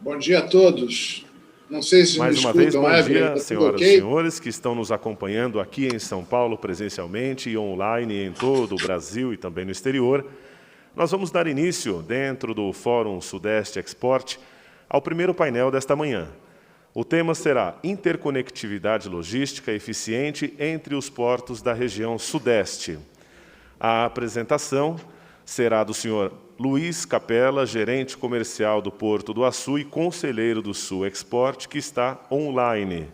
Bom dia a todos. Não sei se mais me uma vez, bom Evelyn, dia, senhoras e senhores que estão nos acompanhando aqui em São Paulo presencialmente e online em todo o Brasil e também no exterior. Nós vamos dar início, dentro do Fórum Sudeste Export, ao primeiro painel desta manhã. O tema será Interconectividade Logística Eficiente entre os portos da região Sudeste. A apresentação será do senhor Luiz Capella, gerente comercial do Porto do Açu e conselheiro do Sul Export, que está online.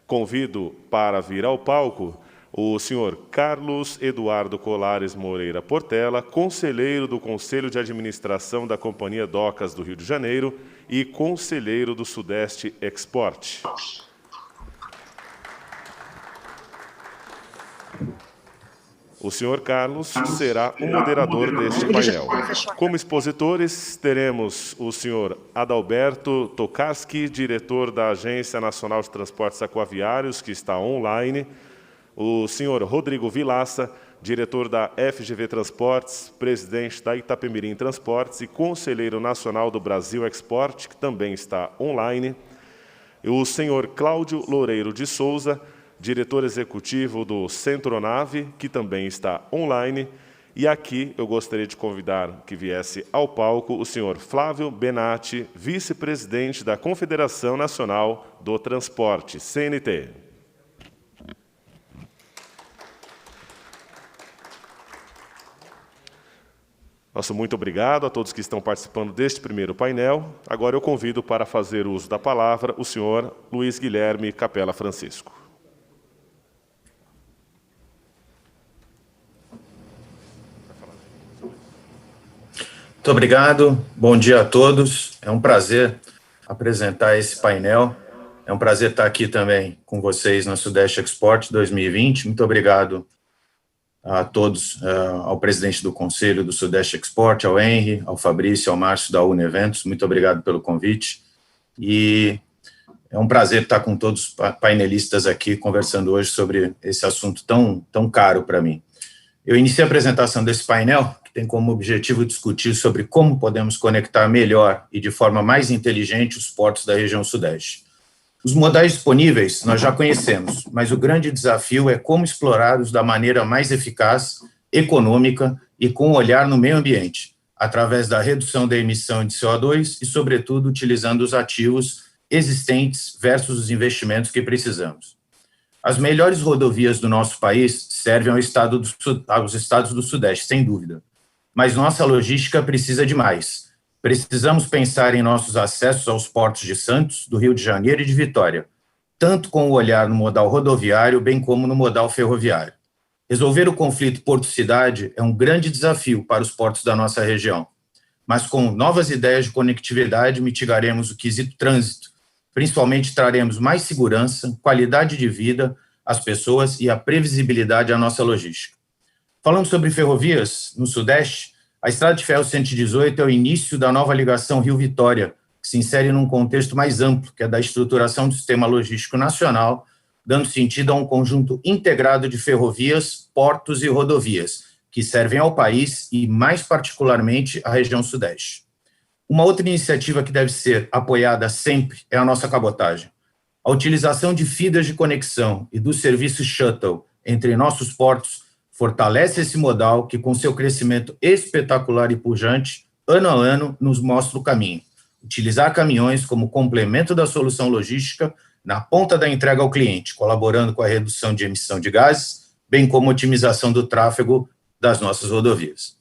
Convido para vir ao palco o senhor Carlos Eduardo Colares Moreira Portela, conselheiro do Conselho de Administração da Companhia Docas do Rio de Janeiro e conselheiro do Sudeste Export. O senhor Carlos será o moderador deste painel. Como expositores, teremos o senhor Adalberto Tokarski, diretor da Agência Nacional de Transportes Aquaviários, que está online, o senhor Rodrigo Vilaça, diretor da FGV Transportes, presidente da Itapemirim Transportes e conselheiro nacional do Brasil Export, que também está online, e o senhor Cláudio Loureiro de Souza, diretor executivo do Centronave, que também está online. E aqui eu gostaria de convidar que viesse ao palco o senhor Flávio Benatti, vice-presidente da Confederação Nacional do Transporte, CNT. Nosso muito obrigado a todos que estão participando deste primeiro painel. Agora eu convido para fazer uso da palavra o senhor Luiz Guilherme Capella Francisco. Muito obrigado, bom dia a todos. É um prazer apresentar esse painel. É um prazer estar aqui também com vocês na Sudeste Export 2020. Muito obrigado a todos, ao presidente do Conselho do Sudeste Export, ao Henry, ao Fabrício, ao Márcio da UNE Eventos. Muito obrigado pelo convite. E é um prazer estar com todos os painelistas aqui conversando hoje sobre esse assunto tão caro para mim. Eu iniciei a apresentação desse painel, que tem como objetivo discutir sobre como podemos conectar melhor e de forma mais inteligente os portos da região Sudeste. Os modais disponíveis nós já conhecemos, mas o grande desafio é como explorá-los da maneira mais eficaz, econômica e com olhar no meio ambiente, através da redução da emissão de CO2 e, sobretudo, utilizando os ativos existentes versus os investimentos que precisamos. As melhores rodovias do nosso país servem aos estados do Sudeste, sem dúvida. Mas nossa logística precisa de mais. Precisamos pensar em nossos acessos aos portos de Santos, do Rio de Janeiro e de Vitória, tanto com o olhar no modal rodoviário, bem como no modal ferroviário. Resolver o conflito porto-cidade é um grande desafio para os portos da nossa região. Mas com novas ideias de conectividade, mitigaremos o quesito trânsito. Principalmente traremos mais segurança, qualidade de vida às pessoas e a previsibilidade à nossa logística. Falando sobre ferrovias, no Sudeste, a Estrada de Ferro 118 é o início da nova ligação Rio-Vitória, que se insere num contexto mais amplo, que é da estruturação do sistema logístico nacional, dando sentido a um conjunto integrado de ferrovias, portos e rodovias, que servem ao país e, mais particularmente, à região Sudeste. Uma outra iniciativa que deve ser apoiada sempre é a nossa cabotagem. A utilização de feeders de conexão e do serviço shuttle entre nossos portos fortalece esse modal que, com seu crescimento espetacular e pujante, ano a ano, nos mostra o caminho. Utilizar caminhões como complemento da solução logística na ponta da entrega ao cliente, colaborando com a redução de emissão de gases, bem como a otimização do tráfego das nossas rodovias.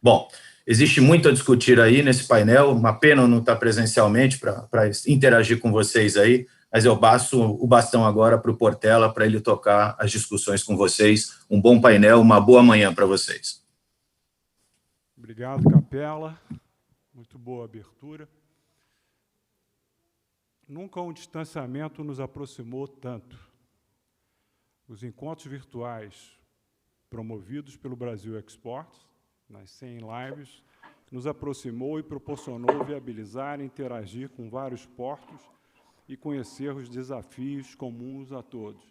Bom, existe muito a discutir aí nesse painel, uma pena não estar presencialmente para interagir com vocês aí, mas eu passo o bastão agora para o Portela para ele tocar as discussões com vocês. Um bom painel, uma boa manhã para vocês. Obrigado, Capella. Muito boa abertura. Nunca um distanciamento nos aproximou tanto. Os encontros virtuais promovidos pelo Brasil Export, nas 100 lives, nos aproximou e proporcionou viabilizar e interagir com vários portos e conhecer os desafios comuns a todos.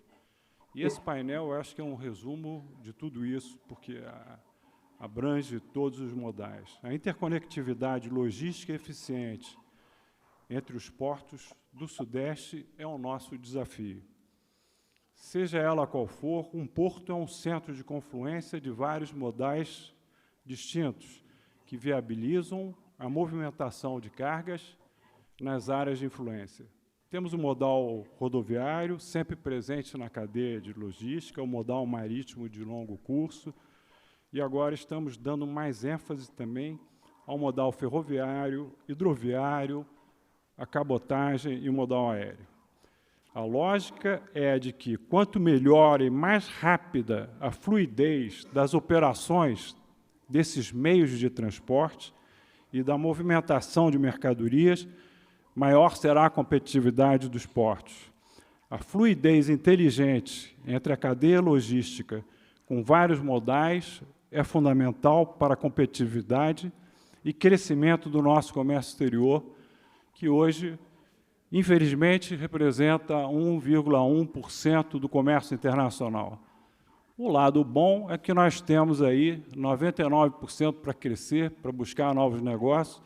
E esse painel, eu acho que é um resumo de tudo isso, porque abrange todos os modais. A interconectividade logística eficiente entre os portos do Sudeste é o nosso desafio. Seja ela qual for, um porto é um centro de confluência de vários modais distintos que viabilizam a movimentação de cargas nas áreas de influência. Temos o modal rodoviário, sempre presente na cadeia de logística, o modal marítimo de longo curso, e agora estamos dando mais ênfase também ao modal ferroviário, hidroviário, a cabotagem e o modal aéreo. A lógica é a de que, quanto melhor e mais rápida a fluidez das operações desses meios de transporte e da movimentação de mercadorias, maior será a competitividade dos portos. A fluidez inteligente entre a cadeia logística com vários modais é fundamental para a competitividade e crescimento do nosso comércio exterior, que hoje, infelizmente, representa 1,1% do comércio internacional. O lado bom é que nós temos aí 99% para crescer, para buscar novos negócios,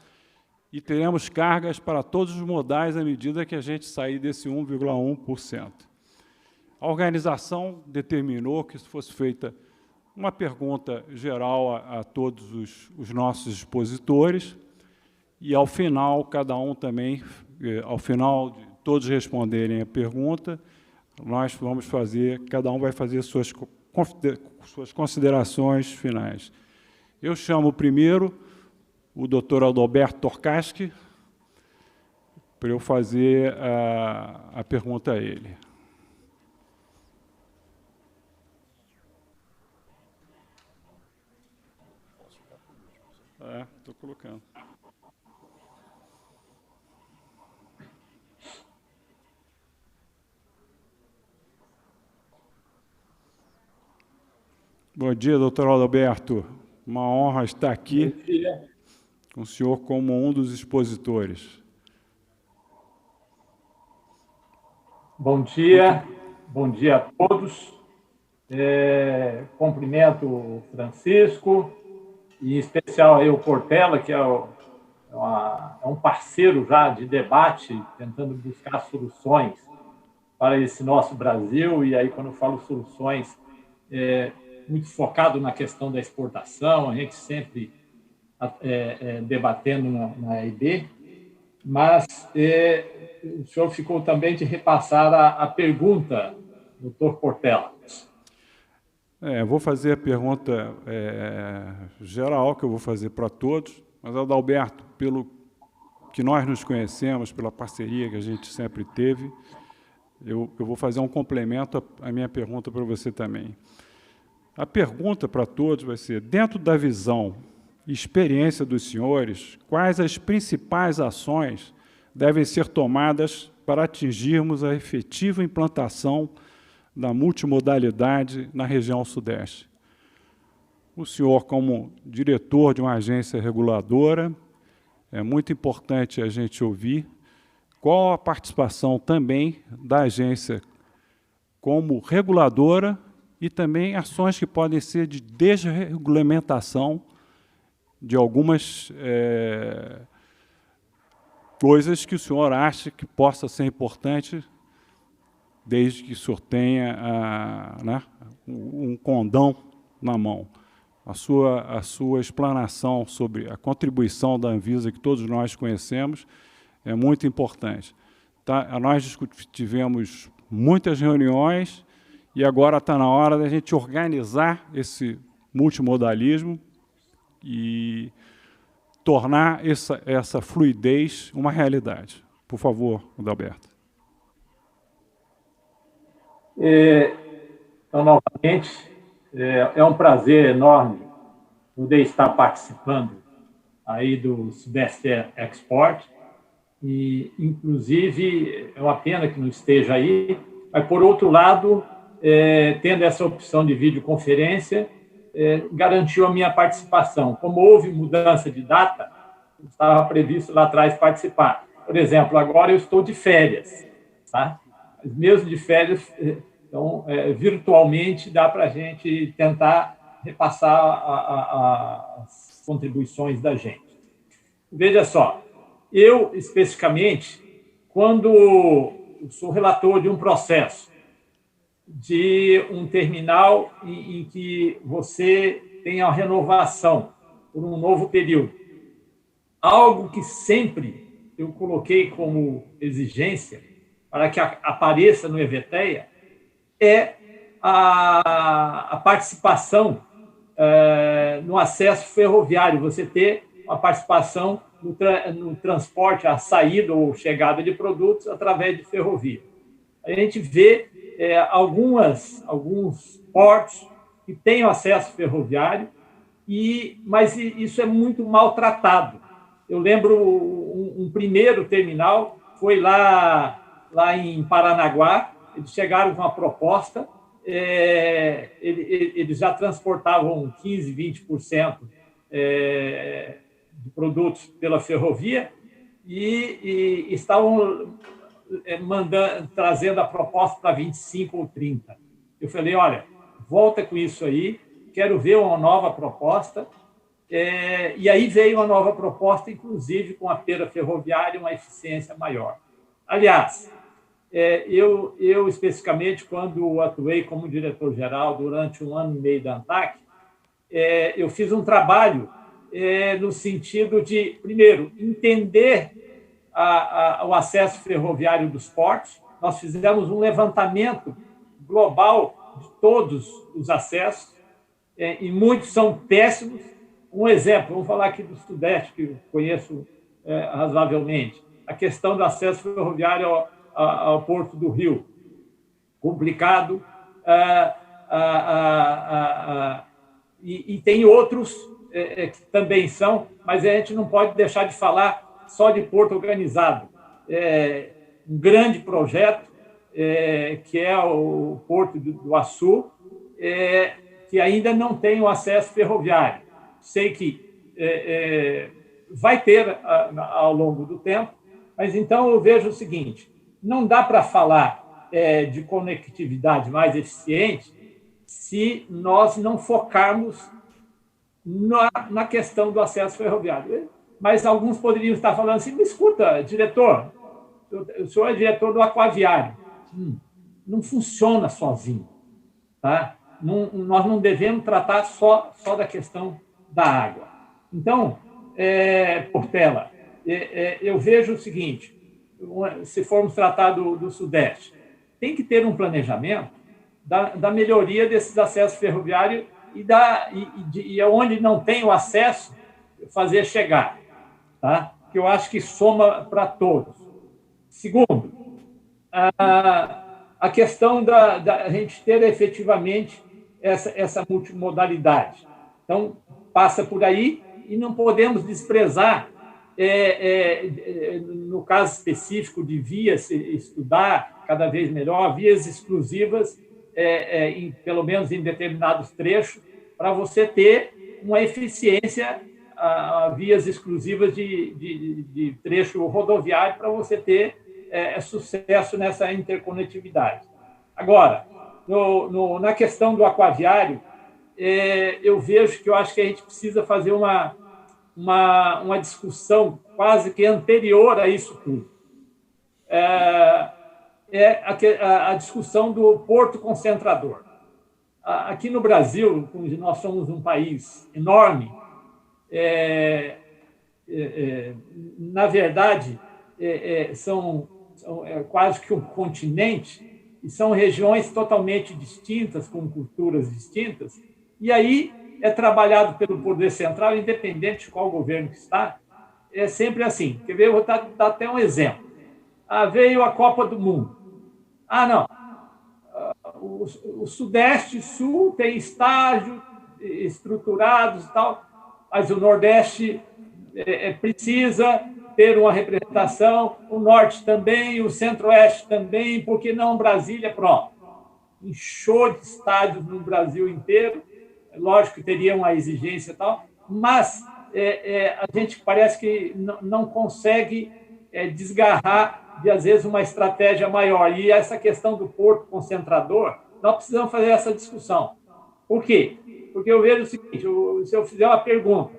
e teremos cargas para todos os modais à medida que a gente sair desse 1,1%. A organização determinou que fosse feita uma pergunta geral a todos os nossos expositores, e, ao final, cada um também, ao final de todos responderem a pergunta, nós vamos fazer, cada um vai fazer suas considerações finais. Eu chamo primeiro o Dr. Adalberto Torkaschi, para eu fazer a pergunta a ele. Estou colocando. Bom dia, doutor Adalberto. Uma honra estar aqui com o senhor como um dos expositores. Bom dia a todos. Cumprimento o Francisco, e em especial aí o Portela, que é um parceiro já de debate, tentando buscar soluções para esse nosso Brasil. E aí, quando eu falo soluções, muito focado na questão da exportação, a gente sempre debatendo na AIB, mas o senhor ficou também de repassar a pergunta, doutor Portela. Vou fazer a pergunta geral, que eu vou fazer para todos, mas, Adalberto, pelo que nós nos conhecemos, pela parceria que a gente sempre teve, eu vou fazer um complemento à minha pergunta para você também. A pergunta para todos vai ser, dentro da visão e experiência dos senhores, quais as principais ações devem ser tomadas para atingirmos a efetiva implantação da multimodalidade na região Sudeste? O senhor, como diretor de uma agência reguladora, é muito importante a gente ouvir qual a participação também da agência como reguladora e também ações que podem ser de desregulamentação de algumas coisas que o senhor acha que possa ser importante, desde que o senhor tenha um condão na mão. A sua explanação sobre a contribuição da Anvisa, que todos nós conhecemos, é muito importante. Nós tivemos muitas reuniões e agora está na hora da gente organizar esse multimodalismo e tornar essa fluidez uma realidade. Por favor, Adalberto. Então, novamente, é um prazer enorme poder estar participando aí do Sudeste Export, e, inclusive, é uma pena que não esteja aí, mas, por outro lado, tendo essa opção de videoconferência, garantiu a minha participação. Como houve mudança de data, estava previsto lá atrás participar. Por exemplo, agora eu estou de férias, tá? Mas mesmo de férias, então, virtualmente, dá para a gente tentar repassar as contribuições da gente. Veja só, Eu, especificamente, quando sou relator de um processo de um terminal em que você tem a renovação por um novo período, algo que sempre eu coloquei como exigência para que apareça no EVTEA é a participação no acesso ferroviário, você ter a participação no transporte, a saída ou chegada de produtos através de ferrovia. A gente vê alguns portos que têm acesso ferroviário, mas isso é muito maltratado. Eu lembro um primeiro terminal, foi lá em Paranaguá, eles chegaram com uma proposta, eles já transportavam 15%, 20% de produtos pela ferrovia e estavam trazendo a proposta para 25% ou 30%. Eu falei, olha, volta com isso aí, quero ver uma nova proposta. E aí veio uma nova proposta, inclusive com a perda ferroviária e uma eficiência maior. Aliás, eu especificamente, quando atuei como diretor-geral durante 1 ano e meio da ANTAC, eu fiz um trabalho no sentido de, primeiro, entender o acesso ferroviário dos portos. Nós fizemos um levantamento global de todos os acessos, e muitos são péssimos. Um exemplo, vamos falar aqui do Sudeste, que eu conheço razoavelmente, a questão do acesso ferroviário ao Porto do Rio. Complicado. E tem outros que também são, mas a gente não pode deixar de falar só de Porto Organizado. Um grande projeto, que é o Porto do Açu, que ainda não tem o acesso ferroviário. Sei que vai ter ao longo do tempo, mas então eu vejo o seguinte, não dá para falar de conectividade mais eficiente se nós não focarmos na questão do acesso ferroviário. Mas alguns poderiam estar falando assim, me escuta, diretor, o senhor é diretor do aquaviário. Não funciona sozinho. Tá? Nós não devemos tratar só da questão da água. Então, Portela, eu vejo o seguinte, se formos tratar do Sudeste, tem que ter um planejamento da melhoria desses acessos ferroviários e onde não tem o acesso, fazer chegar. Tá? Que eu acho que soma para todos. Segundo, a questão da gente ter efetivamente essa multimodalidade. Então, passa por aí e não podemos desprezar, no caso específico de vias, estudar cada vez melhor, vias exclusivas, pelo menos em determinados trechos, para você ter uma eficiência, vias exclusivas de trecho rodoviário, para você ter sucesso nessa interconectividade. Agora, na questão do aquaviário, eu vejo que eu acho que a gente precisa fazer uma discussão quase que anterior a isso tudo. A discussão do porto concentrador. Aqui no Brasil, nós somos um país enorme, na verdade, são quase que um continente, e são regiões totalmente distintas, com culturas distintas, e aí é trabalhado pelo poder central, independente de qual governo que está, é sempre assim. Quer ver? Eu vou dar até um exemplo. Veio a Copa do Mundo. Não. O Sudeste e Sul tem estágios estruturados e tal, mas o Nordeste precisa ter uma representação, o Norte também, o Centro-Oeste também, porque não Brasília? Pronto. Inchou de estádios no Brasil inteiro, lógico que teria uma exigência e tal, mas a gente parece que não consegue desgarrar de, às vezes, uma estratégia maior. E essa questão do porto concentrador, nós precisamos fazer essa discussão. Por quê? Porque eu vejo o seguinte, se eu fizer uma pergunta,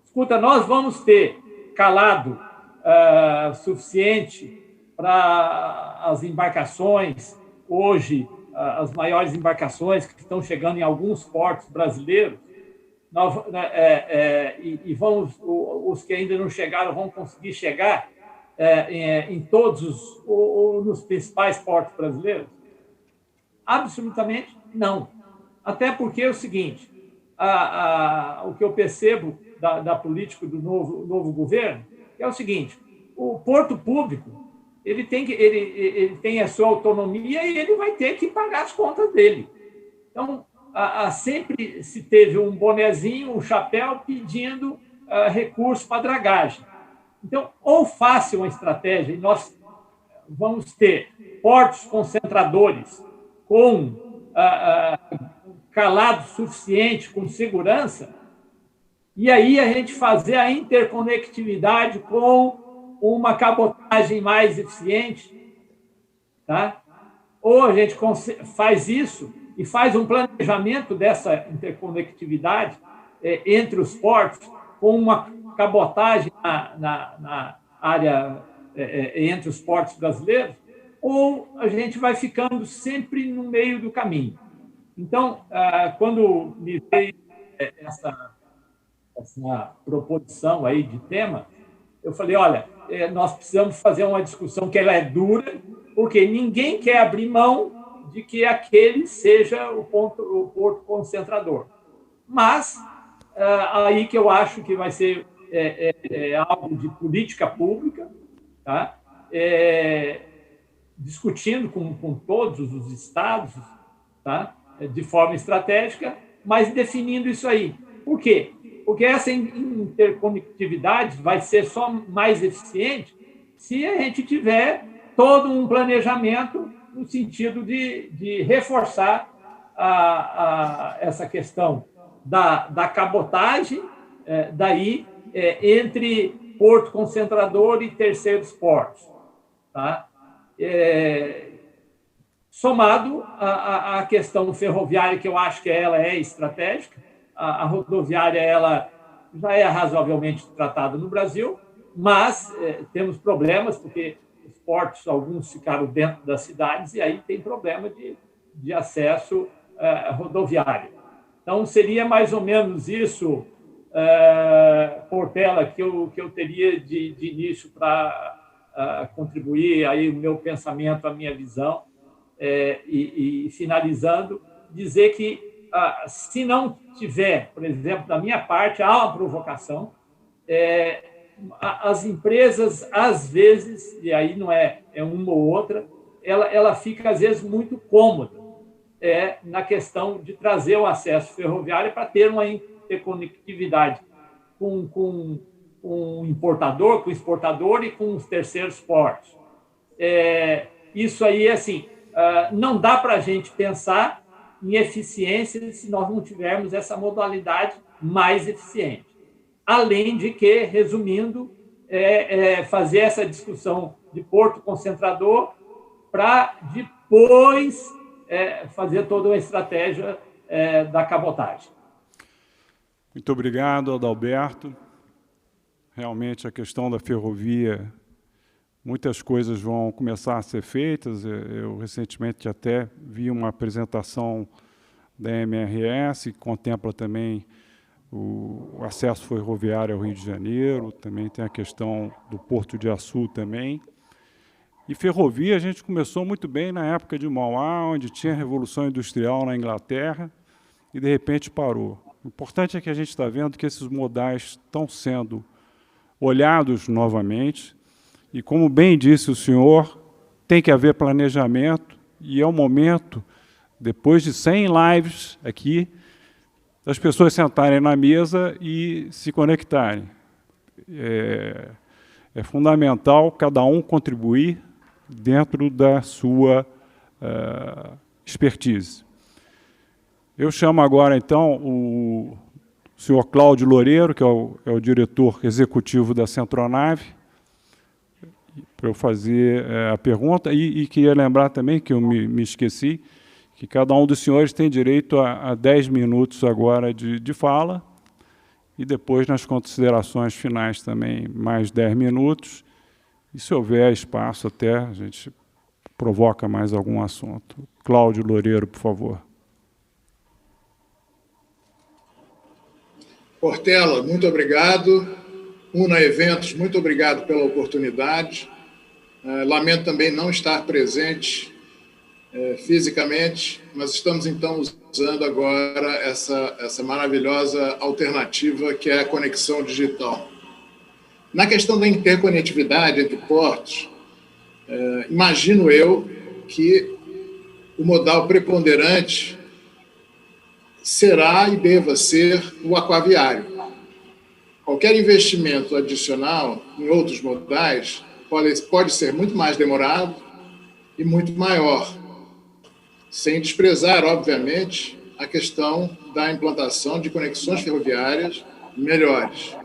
escuta, nós vamos ter calado suficiente para as embarcações, hoje, as maiores embarcações que estão chegando em alguns portos brasileiros, os que ainda não chegaram vão conseguir chegar em todos nos principais portos brasileiros? Absolutamente não. Até porque é o seguinte, o que eu percebo da política do novo governo é o seguinte: o porto público ele tem a sua autonomia e ele vai ter que pagar as contas dele. Então, sempre se teve um bonezinho, um chapéu pedindo recurso para dragagem. Então, ou faça uma estratégia, e nós vamos ter portos concentradores com calado suficiente, com segurança, e aí a gente fazer a interconectividade com uma cabotagem mais eficiente, tá? Ou a gente faz isso e faz um planejamento dessa interconectividade entre os portos, com uma cabotagem na área entre os portos brasileiros, ou a gente vai ficando sempre no meio do caminho. Então, quando me veio essa proposição aí de tema, eu falei, olha, nós precisamos fazer uma discussão que ela é dura, porque ninguém quer abrir mão de que aquele seja o porto concentrador. Mas, aí que eu acho que vai ser algo de política pública, tá? Discutindo com todos os estados, tá? De forma estratégica, mas definindo isso aí. Por quê? Porque essa interconectividade vai ser só mais eficiente se a gente tiver todo um planejamento no sentido de reforçar essa questão da cabotagem, entre porto concentrador e terceiros portos. Tá? Somado à questão ferroviária, que eu acho que ela é estratégica. A rodoviária ela já é razoavelmente tratada no Brasil, mas temos problemas, porque os portos, alguns ficaram dentro das cidades, e aí tem problema de acesso rodoviário. Então, seria mais ou menos isso, Portela, que eu teria de início para contribuir aí o meu pensamento, a minha visão, e finalizando, dizer que se não tiver, por exemplo, da minha parte, há uma provocação, as empresas, às vezes, e aí não é uma ou outra, ela fica, às vezes, muito cômoda na questão de trazer o acesso ferroviário para ter uma interconectividade com o importador, com o exportador e com os terceiros portos. Isso aí, assim, não dá para a gente pensar em eficiência se nós não tivermos essa modalidade mais eficiente. Além de que, resumindo, fazer essa discussão de porto concentrador para depois fazer toda uma estratégia da cabotagem. Muito obrigado, Adalberto. Realmente, a questão da ferrovia, muitas coisas vão começar a ser feitas. Eu recentemente até vi uma apresentação da MRS, que contempla também o acesso ferroviário ao Rio de Janeiro, também tem a questão do Porto de Açu também. E ferrovia a gente começou muito bem na época de Mauá, onde tinha a Revolução Industrial na Inglaterra, e de repente parou. O importante é que a gente está vendo que esses modais estão sendo olhados novamente, e como bem disse o senhor, tem que haver planejamento, e é o momento, depois de 100 lives aqui, das pessoas sentarem na mesa e se conectarem. É fundamental cada um contribuir dentro da sua expertise. Eu chamo agora, então, o senhor Cláudio Loureiro, que é o diretor executivo da Centronave, para eu fazer a pergunta, e queria lembrar também, que eu me esqueci, que cada um dos senhores tem direito a 10 minutos agora de fala, e depois, nas considerações finais também, mais 10 minutos, E se houver espaço até, a gente provoca mais algum assunto. Cláudio Loureiro, por favor. Portela, muito obrigado. Una Eventos, muito obrigado pela oportunidade. Lamento também não estar presente fisicamente, mas estamos, então, usando agora essa maravilhosa alternativa que é a conexão digital. Na questão da interconectividade entre portos, imagino eu que o modal preponderante será e deva ser o aquaviário. Qualquer investimento adicional em outros modais pode ser muito mais demorado e muito maior, sem desprezar, obviamente, a questão da implantação de conexões ferroviárias melhores.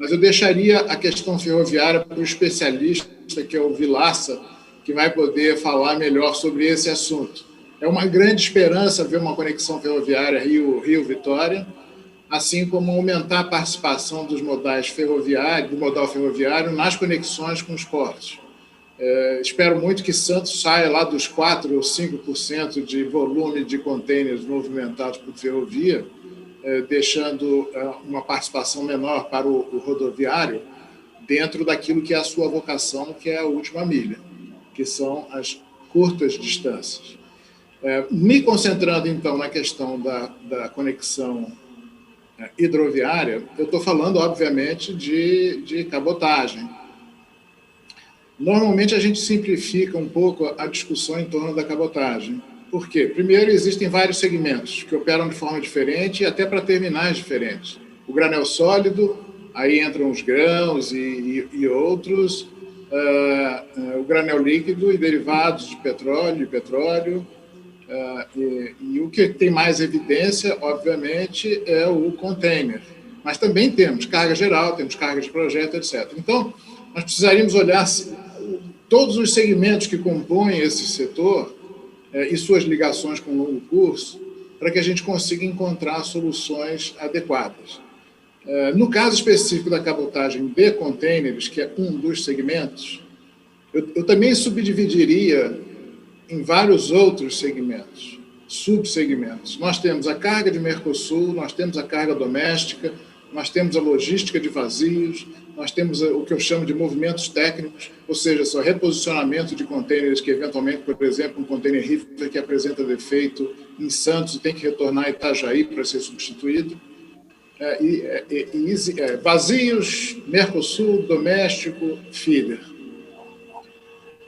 Mas eu deixaria a questão ferroviária para o especialista, que é o Vilaça, que vai poder falar melhor sobre esse assunto. É uma grande esperança ver uma conexão ferroviária Rio-Vitória, assim como aumentar a participação dos modais ferroviários, do modal ferroviário nas conexões com os portos. Espero muito que Santos saia lá dos 4% ou 5% de volume de contêineres movimentados por ferrovia, deixando uma participação menor para o rodoviário, dentro daquilo que é a sua vocação, que é a última milha, que são as curtas distâncias. Me concentrando, então, na questão da conexão hidroviária, eu estou falando, obviamente, de cabotagem. Normalmente, a gente simplifica um pouco a discussão em torno da cabotagem. Por quê? Primeiro, existem vários segmentos que operam de forma diferente e até para terminais diferentes. O granel sólido, aí entram os grãos e outros, o granel líquido e derivados de petróleo, e o que tem mais evidência, obviamente, é o container. Mas também temos carga geral, temos carga de projeto, etc. Então, nós precisaríamos olhar todos os segmentos que compõem esse setor e suas ligações com o longo curso, para que a gente consiga encontrar soluções adequadas. No caso específico da cabotagem de contêineres, que é um dos segmentos, eu também subdividiria em vários outros segmentos, subsegmentos. Nós temos a carga de Mercosul, nós temos a carga doméstica, nós temos a logística de vazios, nós temos o que eu chamo de movimentos técnicos, ou seja, só reposicionamento de contêineres que, eventualmente, por exemplo, um contêiner River que apresenta defeito em Santos e tem que retornar a Itajaí para ser substituído. Vazios, Mercosul, doméstico, feeder.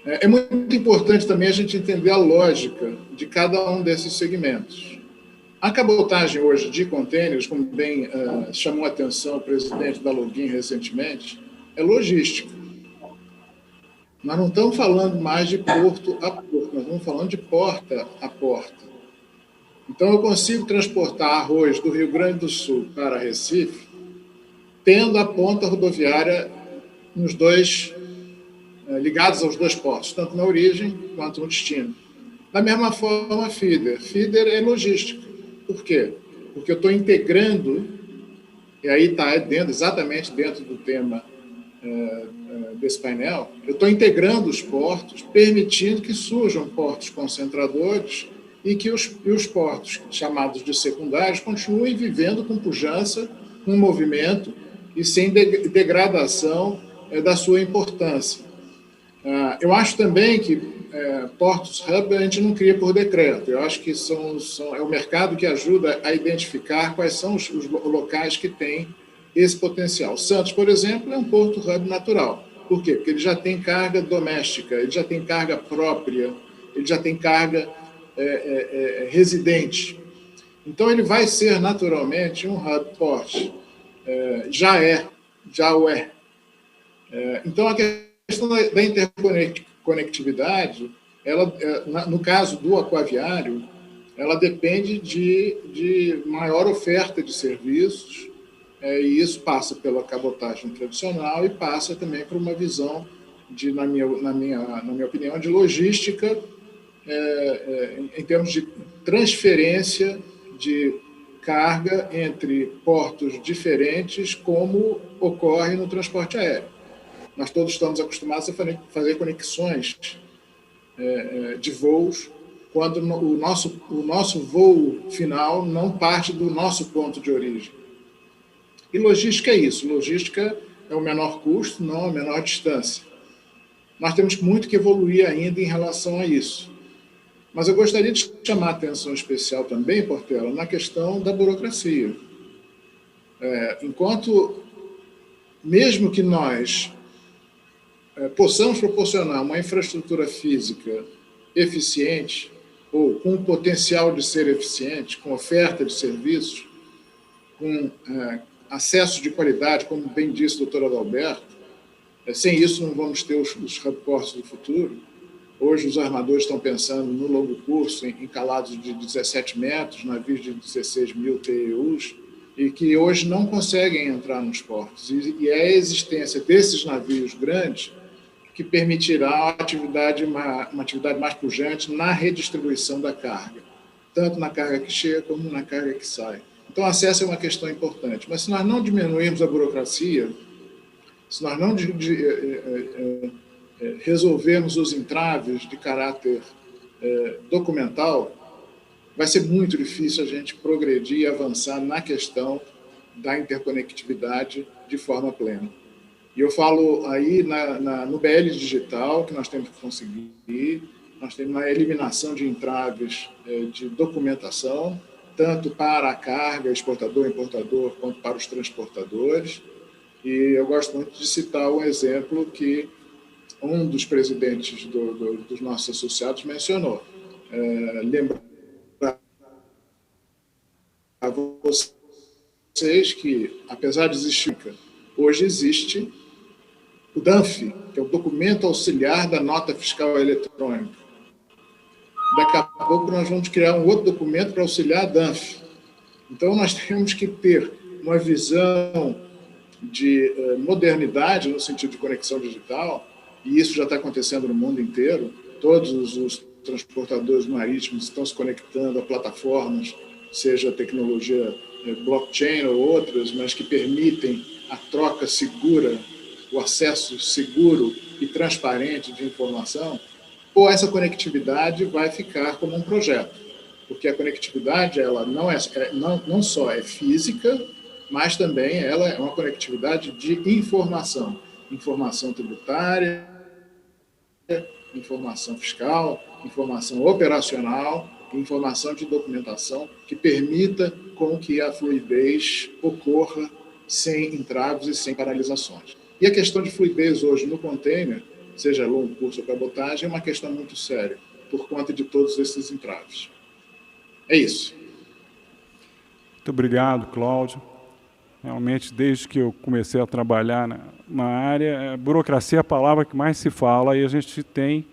É muito importante também a gente entender a lógica de cada um desses segmentos. A cabotagem hoje de contêineres, como bem chamou a atenção o presidente da Login recentemente, é logística. Nós não estamos falando mais de porto a porto, nós estamos falando de porta a porta. Então, eu consigo transportar arroz do Rio Grande do Sul para Recife, tendo a ponta rodoviária nos dois, ligados aos dois portos, tanto na origem quanto no destino. Da mesma forma, feeder. Feeder é logística. Por quê? Porque eu estou integrando, e aí está exatamente dentro do tema desse painel, eu estou integrando os portos, permitindo que surjam portos concentradores e que os portos chamados de secundários continuem vivendo com pujança, com movimento e sem degradação da sua importância. Eu acho também que portos hub a gente não cria por decreto. Eu acho que é o mercado que ajuda a identificar quais são os locais que têm esse potencial. Santos, por exemplo, é um porto hub natural. Por quê? Porque ele já tem carga doméstica, ele já tem carga própria, ele já tem carga residente. Então, ele vai ser naturalmente um hub port. Já o é. Então, a questão da interconectividade, ela, no caso do aquaviário, ela depende de maior oferta de serviços, e isso passa pela cabotagem tradicional e passa também por uma visão, na minha opinião, de logística, em termos de transferência de carga entre portos diferentes, como ocorre no transporte aéreo. Nós todos estamos acostumados a fazer conexões de voos quando o nosso voo final não parte do nosso ponto de origem. E logística é isso. Logística é o menor custo, não a menor distância. Nós temos muito que evoluir ainda em relação a isso. Mas eu gostaria de chamar a atenção especial também, Portela, na questão da burocracia. Enquanto, mesmo que nós possamos proporcionar uma infraestrutura física eficiente, ou com o potencial de ser eficiente, com oferta de serviços, com acesso de qualidade, como bem disse o doutor Adalberto, sem isso não vamos ter os hubports do futuro. Hoje os armadores estão pensando no longo curso, em calados de 17 metros, navios de 16 mil TEUs, e que hoje não conseguem entrar nos portos. E é a existência desses navios grandes que permitirá uma atividade mais pujante na redistribuição da carga, tanto na carga que chega como na carga que sai. Então, essa é uma questão importante. Mas se nós não diminuirmos a burocracia, se nós não resolvermos os entraves de caráter documental, vai ser muito difícil a gente progredir e avançar na questão da interconectividade de forma plena. E eu falo aí no BL Digital, que nós temos que conseguir, nós temos uma eliminação de entraves de documentação, tanto para a carga, exportador, importador, quanto para os transportadores. E eu gosto muito de citar um exemplo que um dos presidentes dos nossos associados mencionou. Lembrar a vocês que, apesar de existir, hoje existe o DANF, que é o Documento Auxiliar da Nota Fiscal Eletrônica. Daqui a pouco nós vamos criar um outro documento para auxiliar a DANF. Então, nós temos que ter uma visão de modernidade no sentido de conexão digital, e isso já está acontecendo no mundo inteiro. Todos os transportadores marítimos estão se conectando a plataformas, seja tecnologia blockchain ou outras, mas que permitem a troca segura, o acesso seguro e transparente de informação, ou essa conectividade vai ficar como um projeto, porque a conectividade ela não só é física, mas também ela é uma conectividade de informação tributária, informação fiscal, informação operacional, informação de documentação que permita com que a fluidez ocorra sem entraves e sem paralisações. E a questão de fluidez hoje no container, seja longo curso ou cabotagem, é uma questão muito séria, por conta de todos esses entraves. É isso. Muito obrigado, Cláudio. Realmente, desde que eu comecei a trabalhar na área, a burocracia é a palavra que mais se fala e a gente tem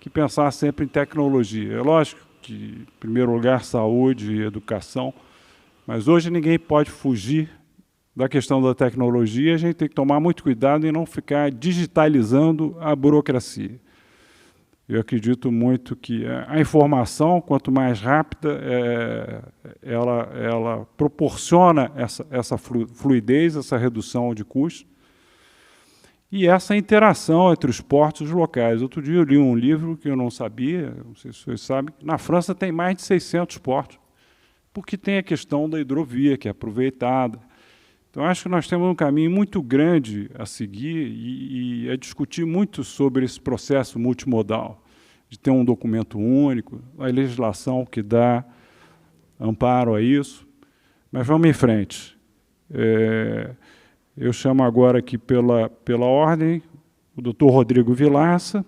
que pensar sempre em tecnologia. É lógico que, em primeiro lugar, saúde e educação, mas hoje ninguém pode fugir da questão da tecnologia. A gente tem que tomar muito cuidado em não ficar digitalizando a burocracia. Eu acredito muito que a informação, quanto mais rápida, ela proporciona essa fluidez, essa redução de custos e essa interação entre os portos locais. Outro dia eu li um livro que eu não sabia, não sei se vocês sabem, na França tem mais de 600 portos, porque tem a questão da hidrovia, que é aproveitada. Então, acho que nós temos um caminho muito grande a seguir e a discutir muito sobre esse processo multimodal, de ter um documento único, a legislação que dá amparo a isso. Mas vamos em frente. Eu chamo agora aqui pela ordem o doutor Rodrigo Vilaça.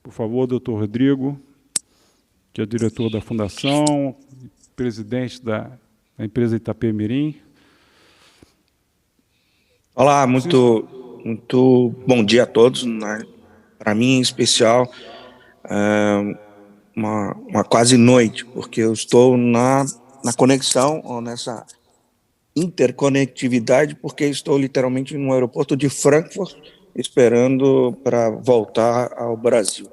Por favor, doutor Rodrigo, que é diretor da Fundação, presidente da empresa Itapemirim. Olá, muito bom dia a todos. Para mim, em especial, uma quase noite, porque eu estou na conexão, ou nessa interconectividade, porque estou literalmente no aeroporto de Frankfurt, esperando para voltar ao Brasil.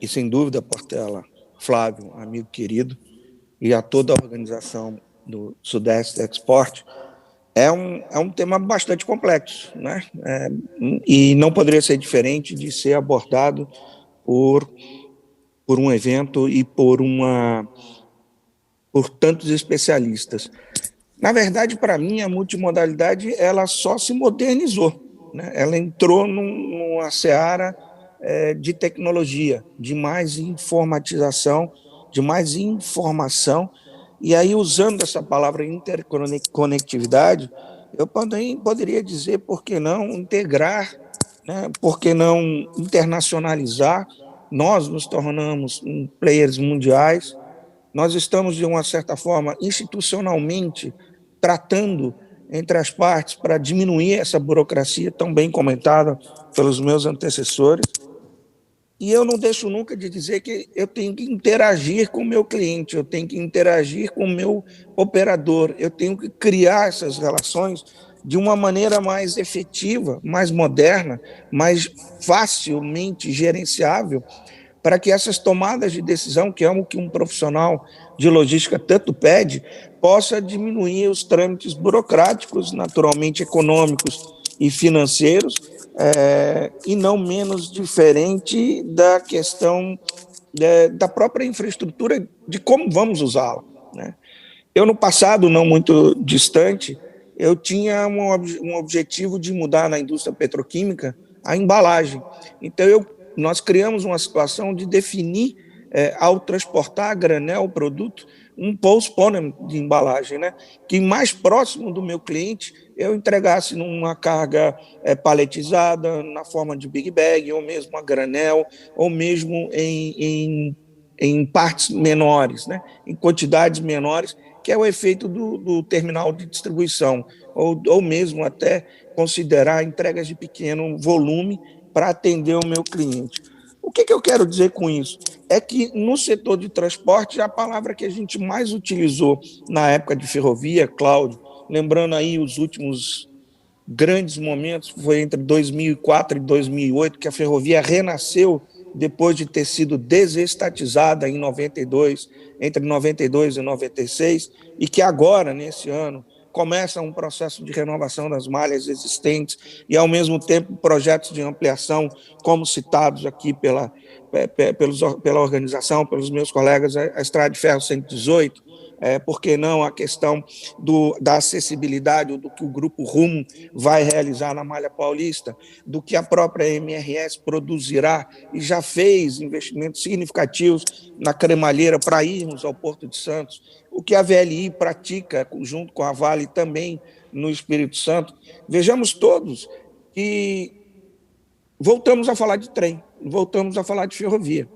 E sem dúvida, Portela, Flávio, amigo querido, e a toda a organização do Sudeste Export, é um tema bastante complexo, né? E não poderia ser diferente de ser abordado por um evento e por tantos especialistas. Na verdade, para mim, a multimodalidade ela só se modernizou, né? Ela entrou numa seara de tecnologia, de mais informatização, de mais informação. E aí, usando essa palavra interconectividade, eu também poderia dizer, por que não integrar, né? Por que não internacionalizar? Nós nos tornamos players mundiais, nós estamos, de uma certa forma, institucionalmente tratando entre as partes para diminuir essa burocracia tão bem comentada pelos meus antecessores. E eu não deixo nunca de dizer que eu tenho que interagir com o meu cliente, eu tenho que interagir com o meu operador, eu tenho que criar essas relações de uma maneira mais efetiva, mais moderna, mais facilmente gerenciável, para que essas tomadas de decisão, que é o que um profissional de logística tanto pede, possa diminuir os trâmites burocráticos, naturalmente econômicos e financeiros, e não menos diferente da questão da própria infraestrutura, de como vamos usá-la, né? Eu, no passado, não muito distante, eu tinha um objetivo de mudar na indústria petroquímica a embalagem. Então, nós criamos uma situação de definir, ao transportar a granel o produto, um postponement de embalagem, né? Que mais próximo do meu cliente eu entregasse numa carga paletizada, na forma de big bag, ou mesmo a granel, ou mesmo em partes menores, né? Em quantidades menores, que é o efeito do terminal de distribuição, ou mesmo até considerar entregas de pequeno volume para atender o meu cliente. O que eu quero dizer com isso? É que no setor de transporte, a palavra que a gente mais utilizou na época de ferrovia, Cláudio, lembrando aí os últimos grandes momentos, foi entre 2004 e 2008, que a ferrovia renasceu depois de ter sido desestatizada em 92, entre 92 e 96, e que agora, nesse ano, começa um processo de renovação das malhas existentes e, ao mesmo tempo, projetos de ampliação, como citados aqui pela organização, pelos meus colegas, a Estrada de Ferro 118, por que não a questão da acessibilidade, do que o Grupo Rumo vai realizar na Malha Paulista, do que a própria MRS produzirá e já fez investimentos significativos na cremalheira para irmos ao Porto de Santos, o que a VLI pratica junto com a Vale também no Espírito Santo. Vejamos todos que voltamos a falar de trem, voltamos a falar de ferrovia.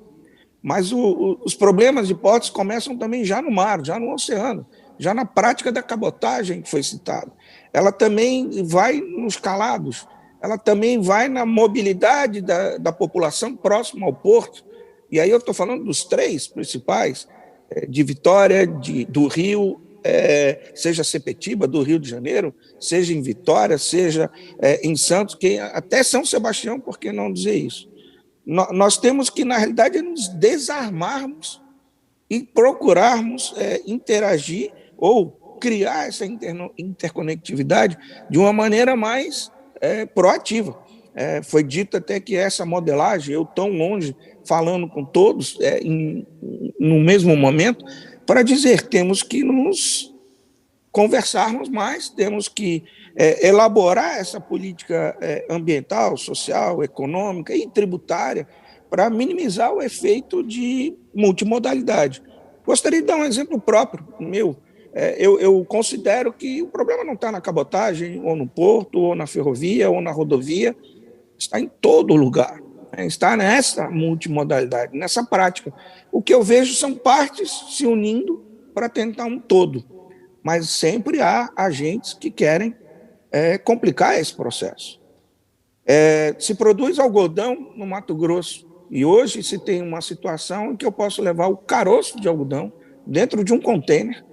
Mas os problemas de portos começam também já no mar, já no oceano, já na prática da cabotagem que foi citada. Ela também vai nos calados, ela também vai na mobilidade da população próxima ao porto. E aí eu estou falando dos três principais, de Vitória, do Rio, seja Sepetiba, do Rio de Janeiro, seja em Vitória, seja em Santos, que até São Sebastião, por que não dizer isso? Nós temos que, na realidade, nos desarmarmos e procurarmos interagir ou criar essa interconectividade de uma maneira mais proativa. Foi dito até que essa modelagem, eu tão longe, falando com todos no mesmo momento, para dizer, temos que nos conversarmos mais, temos que elaborar essa política ambiental, social, econômica e tributária para minimizar o efeito de multimodalidade. Gostaria de dar um exemplo próprio meu. Eu considero que o problema não está na cabotagem, ou no porto, ou na ferrovia, ou na rodovia, está em todo lugar, está nessa multimodalidade, nessa prática. O que eu vejo são partes se unindo para tentar um todo, mas sempre há agentes que querem complicar esse processo. Se produz algodão no Mato Grosso, e hoje se tem uma situação em que eu posso levar o caroço de algodão dentro de um container,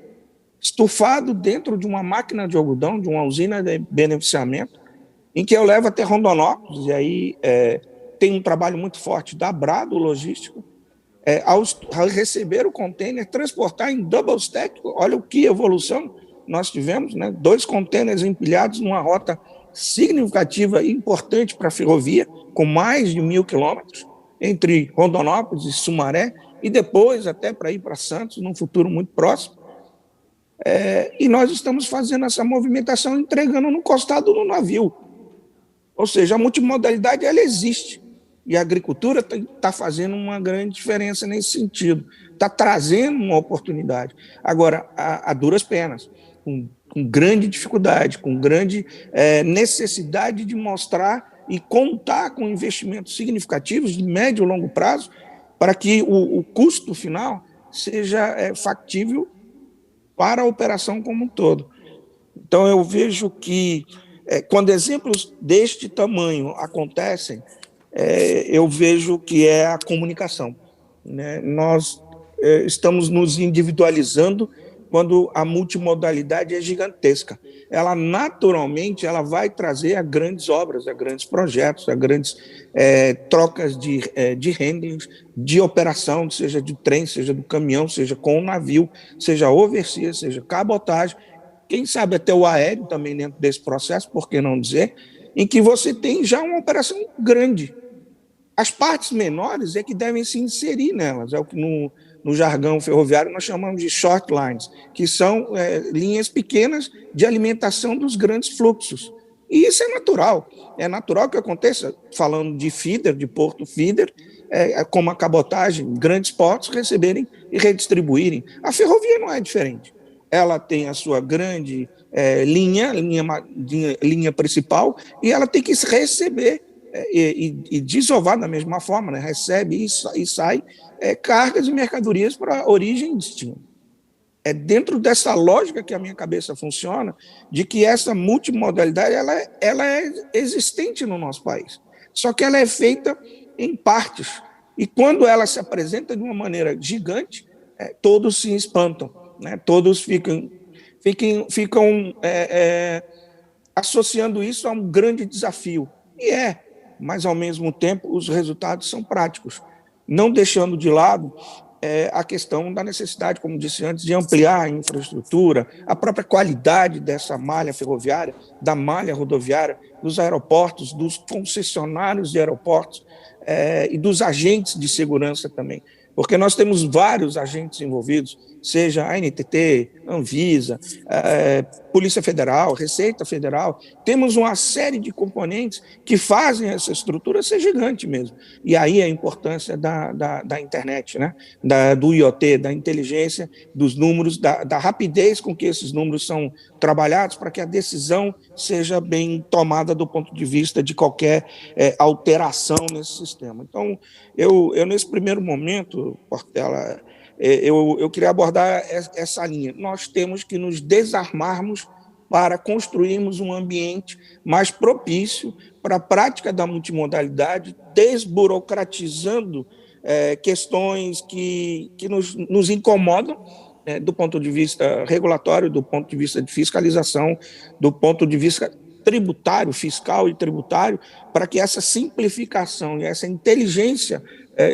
estufado dentro de uma máquina de algodão, de uma usina de beneficiamento, em que eu levo até Rondonópolis, e aí tem um trabalho muito forte da Brado Logístico, ao receber o container, transportar em double stack, olha o que evolução, nós tivemos, né, 2 contêineres empilhados numa rota significativa e importante para a ferrovia, com mais de 1.000 quilômetros, entre Rondonópolis e Sumaré, e depois até para ir para Santos, num futuro muito próximo. E nós estamos fazendo essa movimentação, entregando no costado do navio. Ou seja, a multimodalidade ela existe, e a agricultura está fazendo uma grande diferença nesse sentido, está trazendo uma oportunidade. Agora, a duras penas, com grande dificuldade, com grande necessidade de mostrar e contar com investimentos significativos de médio e longo prazo para que o custo final seja factível para a operação como um todo. Então, eu vejo que, quando exemplos deste tamanho acontecem, eu vejo que é a comunicação, né? Nós estamos nos individualizando quando a multimodalidade é gigantesca. Ela, naturalmente, ela vai trazer a grandes obras, a grandes projetos, a grandes trocas de handling, de operação, seja de trem, seja do caminhão, seja com o navio, seja overseas, seja cabotagem, quem sabe até o aéreo também dentro desse processo, por que não dizer, em que você tem já uma operação grande. As partes menores é que devem se inserir nelas, é o que no jargão ferroviário nós chamamos de short lines, que são linhas pequenas de alimentação dos grandes fluxos. E isso é natural que aconteça, falando de feeder, de porto feeder, como a cabotagem, grandes portos receberem e redistribuírem. A ferrovia não é diferente. Ela tem a sua grande linha principal e ela tem que receber e desovar da mesma forma, né? Recebe e sai cargas e mercadorias para origem e destino. É dentro dessa lógica que a minha cabeça funciona, de que essa multimodalidade ela é existente no nosso país. Só que ela é feita em partes. E quando ela se apresenta de uma maneira gigante, todos se espantam, né? Todos ficam associando isso a um grande desafio. Mas, ao mesmo tempo, os resultados são práticos, não deixando de lado a questão da necessidade, como disse antes, de ampliar a infraestrutura, a própria qualidade dessa malha ferroviária, da malha rodoviária, dos aeroportos, dos concessionários de aeroportos e dos agentes de segurança também, porque nós temos vários agentes envolvidos, seja a ANTT, Anvisa, Polícia Federal, Receita Federal, temos uma série de componentes que fazem essa estrutura ser gigante mesmo. E aí a importância da internet, né? Do IoT, da inteligência, dos números, da rapidez com que esses números são trabalhados para que a decisão seja bem tomada do ponto de vista de qualquer alteração nesse sistema. Então, eu nesse primeiro momento, Portela, eu queria abordar essa linha. Nós temos que nos desarmarmos para construirmos um ambiente mais propício para a prática da multimodalidade, desburocratizando questões que nos incomodam, do ponto de vista regulatório, do ponto de vista de fiscalização, do ponto de vista tributário, fiscal e tributário, para que essa simplificação e essa inteligência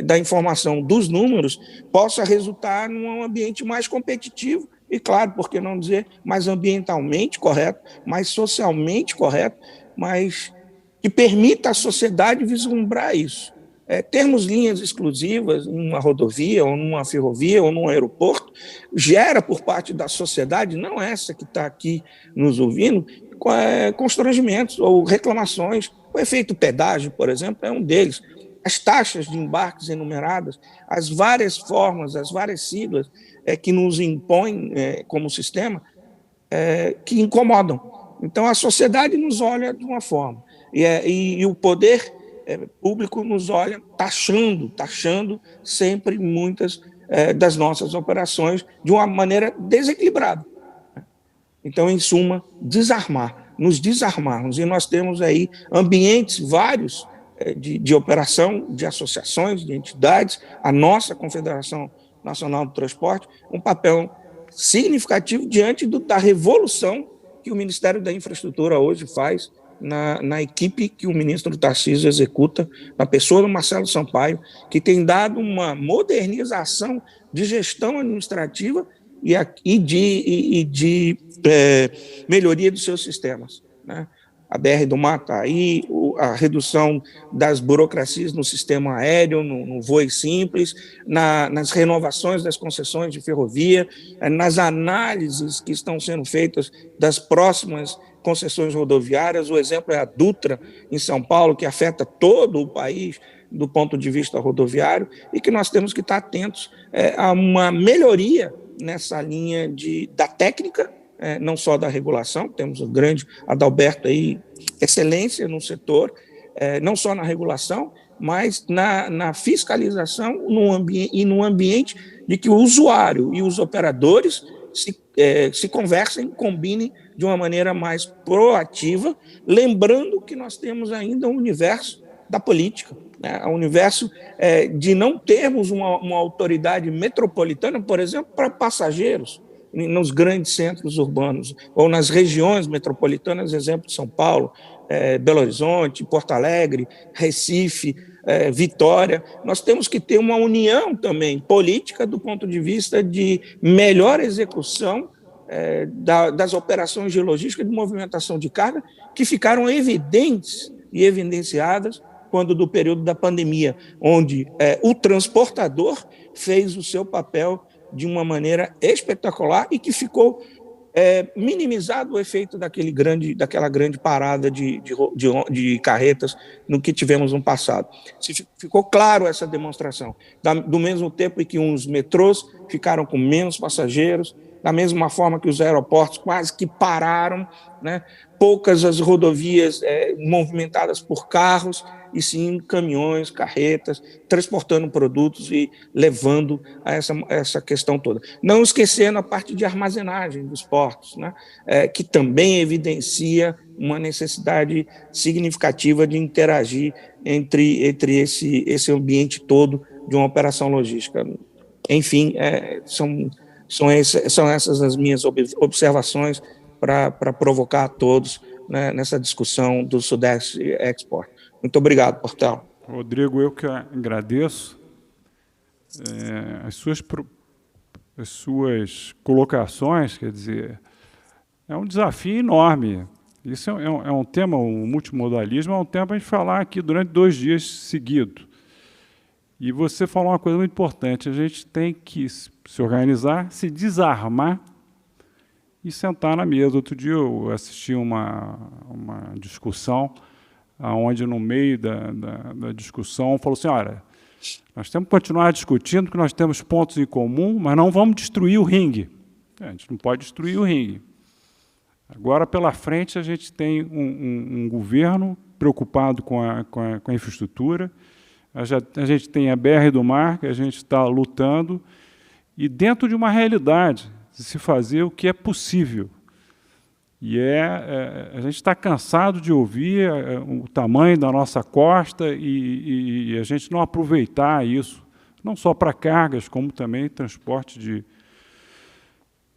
da informação dos números possa resultar num ambiente mais competitivo e, claro, por que não dizer, mais ambientalmente correto, mais socialmente correto, mas que permita à sociedade vislumbrar isso. Termos linhas exclusivas numa rodovia, ou numa ferrovia, ou num aeroporto, gera por parte da sociedade, não essa que está aqui nos ouvindo, constrangimentos ou reclamações. O efeito pedágio, por exemplo, é um deles. As taxas de embarques enumeradas, as várias formas, as várias siglas que nos impõem como sistema, que incomodam. Então, a sociedade nos olha de uma forma, e o poder público nos olha taxando sempre muitas das nossas operações de uma maneira desequilibrada. Então, em suma, nos desarmarmos, e nós temos aí ambientes vários de operação, de associações, de entidades, a nossa Confederação Nacional do Transporte, um papel significativo diante da revolução que o Ministério da Infraestrutura hoje faz na equipe que o ministro Tarcísio executa, na pessoa do Marcelo Sampaio, que tem dado uma modernização de gestão administrativa e de melhoria dos seus sistemas, né? A BR do Mar está aí, a redução das burocracias no sistema aéreo, no voo simples, nas renovações das concessões de ferrovia, nas análises que estão sendo feitas das próximas concessões rodoviárias. O exemplo é a Dutra, em São Paulo, que afeta todo o país do ponto de vista rodoviário, e que nós temos que estar atentos a uma melhoria nessa linha da técnica, não só da regulação. Temos o grande Adalberto aí, excelência no setor, não só na regulação, mas na fiscalização e no ambiente de que o usuário e os operadores se conversem, combinem de uma maneira mais proativa, lembrando que nós temos ainda um universo da política, né? O universo de não termos uma autoridade metropolitana, por exemplo, para passageiros, nos grandes centros urbanos, ou nas regiões metropolitanas, exemplo de São Paulo, Belo Horizonte, Porto Alegre, Recife, Vitória. Nós temos que ter uma união também política do ponto de vista de melhor execução das operações de logística de movimentação de carga, que ficaram evidentes e evidenciadas quando do período da pandemia, onde o transportador fez o seu papel de uma maneira espetacular e que ficou minimizado o efeito daquela grande parada de carretas no que tivemos no passado. Ficou claro essa demonstração. Do mesmo tempo em que uns metrôs ficaram com menos passageiros, da mesma forma que os aeroportos quase que pararam, né? Poucas as rodovias movimentadas por carros, e sim caminhões, carretas, transportando produtos e levando a essa questão toda. Não esquecendo a parte de armazenagem dos portos, né? Que também evidencia uma necessidade significativa de interagir entre esse ambiente todo de uma operação logística. Enfim, são essas as minhas observações para provocar a todos, né, nessa discussão do Sudeste Export. Muito obrigado, Portela. Rodrigo, eu que agradeço as suas colocações. Quer dizer, é um desafio enorme. Isso é um tema, o multimodalismo é um tema para a gente falar aqui durante 2 dias seguidos. E você falou uma coisa muito importante: a gente tem que se organizar, se desarmar e sentar na mesa. Outro dia eu assisti uma discussão onde, no meio da discussão, falou assim: olha, nós temos que continuar discutindo, porque nós temos pontos em comum, mas não vamos destruir o ringue. A gente não pode destruir o ringue. Agora, pela frente, a gente tem um governo preocupado com a infraestrutura, a gente tem a BR do Mar, que a gente está lutando, e dentro de uma realidade de se fazer o que é possível. E a gente está cansado de ouvir o tamanho da nossa costa e a gente não aproveitar isso, não só para cargas, como também transporte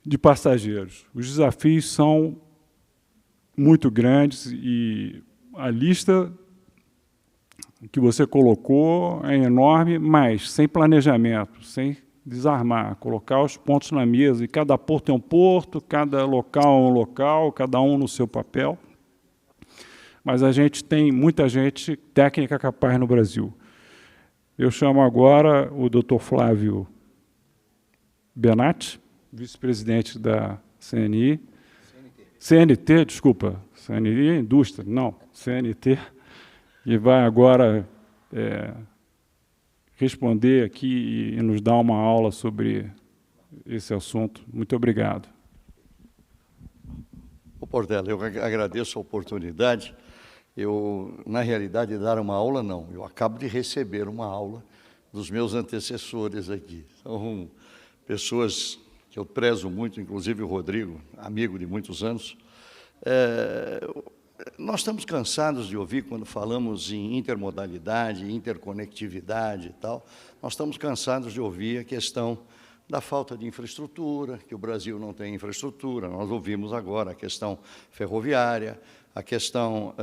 de passageiros. Os desafios são muito grandes e a lista que você colocou é enorme, mas sem planejamento, sem desarmar, colocar os pontos na mesa, e cada porto é um porto, cada local é um local, cada um no seu papel. Mas a gente tem muita gente técnica capaz no Brasil. Eu chamo agora o Dr. Flávio Benatti, vice-presidente da CNI. CNT, desculpa, CNI é indústria, não, CNT, e vai agora responder aqui e nos dar uma aula sobre esse assunto. Muito obrigado. Portela, eu agradeço a oportunidade. Eu, na realidade, dar uma aula não, eu acabo de receber uma aula dos meus antecessores aqui. São pessoas que eu prezo muito, inclusive o Rodrigo, amigo de muitos anos. Nós estamos cansados de ouvir, quando falamos em intermodalidade, interconectividade e tal, nós estamos cansados de ouvir a questão da falta de infraestrutura, que o Brasil não tem infraestrutura. Nós ouvimos agora a questão ferroviária, a questão,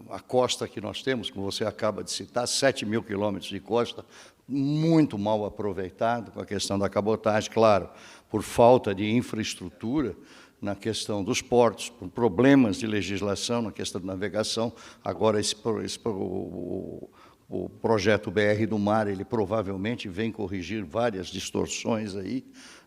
a costa que nós temos, como você acaba de citar, 7.000 quilômetros de costa, muito mal aproveitado com a questão da cabotagem, claro, por falta de infraestrutura na questão dos portos, por problemas de legislação na questão da navegação. Agora, o projeto BR do Mar, ele provavelmente vem corrigir várias distorções aí,